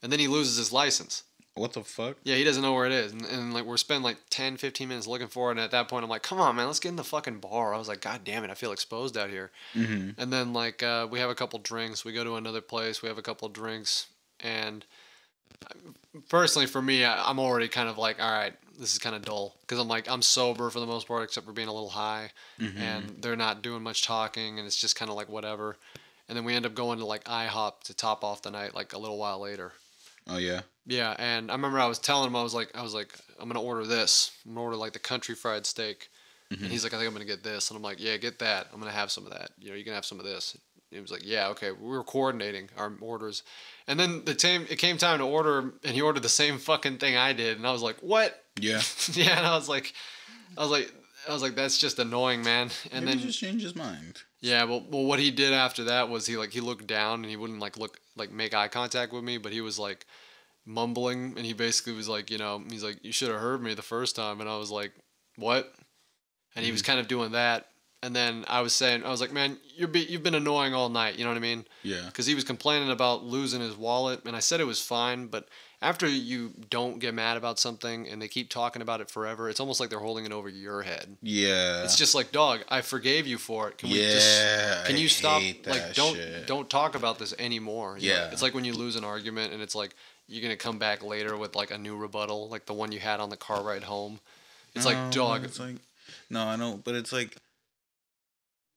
And then he loses his license. What the fuck? Yeah, he doesn't know where it is. And like we're spending like 10, 15 minutes looking for it. And at that point, I'm like, "Come on, man, let's get in the fucking bar." I was like, "God damn it, I feel exposed out here." Hmm. And then like we have a couple drinks. We go to another place. We have a couple drinks. And personally, for me, I'm already kind of like, all right, this is kind of dull because I'm like I'm sober for the most part, except for being a little high, Hmm. and they're not doing much talking, and it's just kind of like whatever. And then we end up going to like IHOP to top off the night, like a little while later. Oh yeah. Yeah, and I remember I was telling him I was like I'm gonna order this. I'm gonna order like the country fried steak. And Hmm. he's like, "I think I'm gonna get this," and I'm like, "Yeah, get that. I'm gonna have some of that. You can have some of this." And he was like, "Yeah, okay." We were coordinating our orders, and then it came time to order, and he ordered the same fucking thing I did, and I was like, "What?" Yeah. Yeah, and I was like, "That's just annoying, man." And Maybe then just change his mind. yeah, well, what he did after that was he looked down and he wouldn't make eye contact with me, but he was like mumbling, and he basically was like, he's like, "You should have heard me the first time," and I was like, "What?" And he was Hmm. kind of doing that. And then I was like, man, you've been annoying all night. You know what I mean? Yeah. Because he was complaining about losing his wallet, and I said it was fine. But after you don't get mad about something and they keep talking about it forever, it's almost like they're holding it over your head. Yeah. It's just like, dog, I forgave you for it. Can you stop? Like, don't talk about this anymore. You know? It's like when you lose an argument and it's like you're gonna come back later with like a new rebuttal, like the one you had on the car ride home. It's like, dog. It's like, no, I know, but it's like,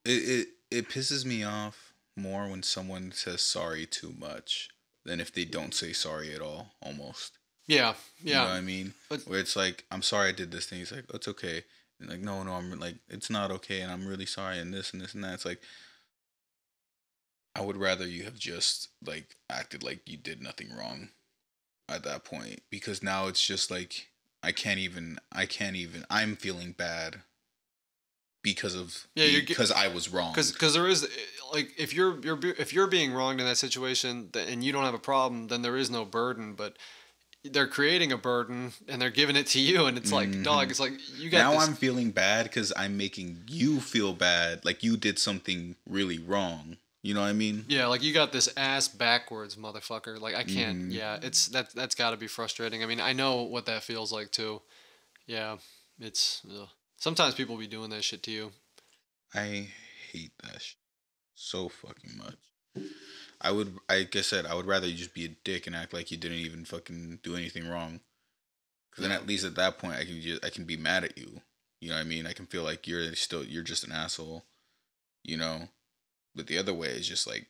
it pisses me off more when someone says sorry too much than if they don't say sorry at all. Almost. Yeah. You know what I mean? Where it's like, I'm sorry I did this thing. It's like, oh, it's okay. And like, no, I'm like, it's not okay, and I'm really sorry, and this and this and that. It's like, I would rather you have just like acted like you did nothing wrong at that point, because now it's just like I'm feeling bad because I was wrong. Because there is, like, if you're being wronged in that situation and you don't have a problem, then there is no burden. But they're creating a burden and they're giving it to you, and it's like, dog, it's like you got. Now I'm feeling bad because I'm making you feel bad, like you did something really wrong. You know what I mean? Yeah, like you got this ass backwards, motherfucker. Like I can't. Yeah, that's got to be frustrating. I mean, I know what that feels like too. Yeah, it's. Sometimes people be doing that shit to you. I hate that shit so fucking much. Like I said, I would rather you just be a dick and act like you didn't even fucking do anything wrong. Because then at least at that point, I can be mad at you. You know what I mean? I can feel like you're just an asshole. You know, but the other way is just like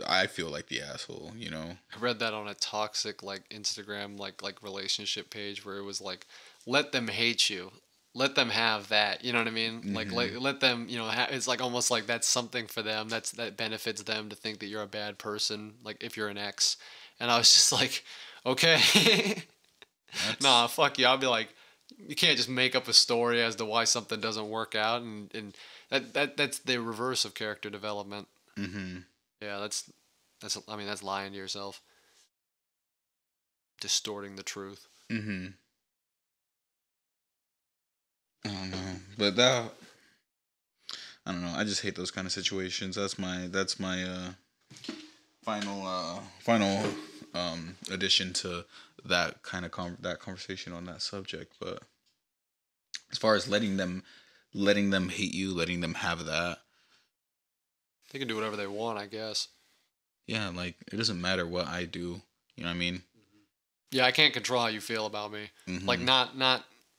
I feel like the asshole. You know. I read that on a toxic like Instagram like relationship page where it was like, let them hate you. Let them have that, you know what I mean? Like let them, you know, it's like almost like that's something for them. That benefits them to think that you're a bad person, like if you're an ex. And I was just like, okay. Nah, fuck you. I'll be like, you can't just make up a story as to why something doesn't work out, and that's the reverse of character development. Mm-hmm. Yeah, that's I mean, that's lying to yourself. Distorting the truth. Mm-hmm. I don't know, but that I don't know. I just hate those kind of situations. That's my final addition to that kind of that conversation on that subject. But as far as letting them hate you, letting them have that, they can do whatever they want, I guess. Yeah, like it doesn't matter what I do. You know what I mean? Yeah, I can't control how you feel about me. Mm-hmm. Like not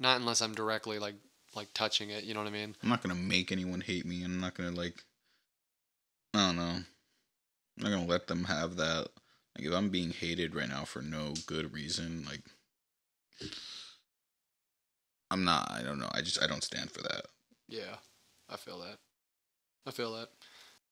unless I'm directly like touching it, you know what I mean? I'm not gonna make anyone hate me, and I'm not gonna I don't know. I'm not gonna let them have that. Like if I'm being hated right now for no good reason, like I don't know. I don't stand for that. Yeah, I feel that.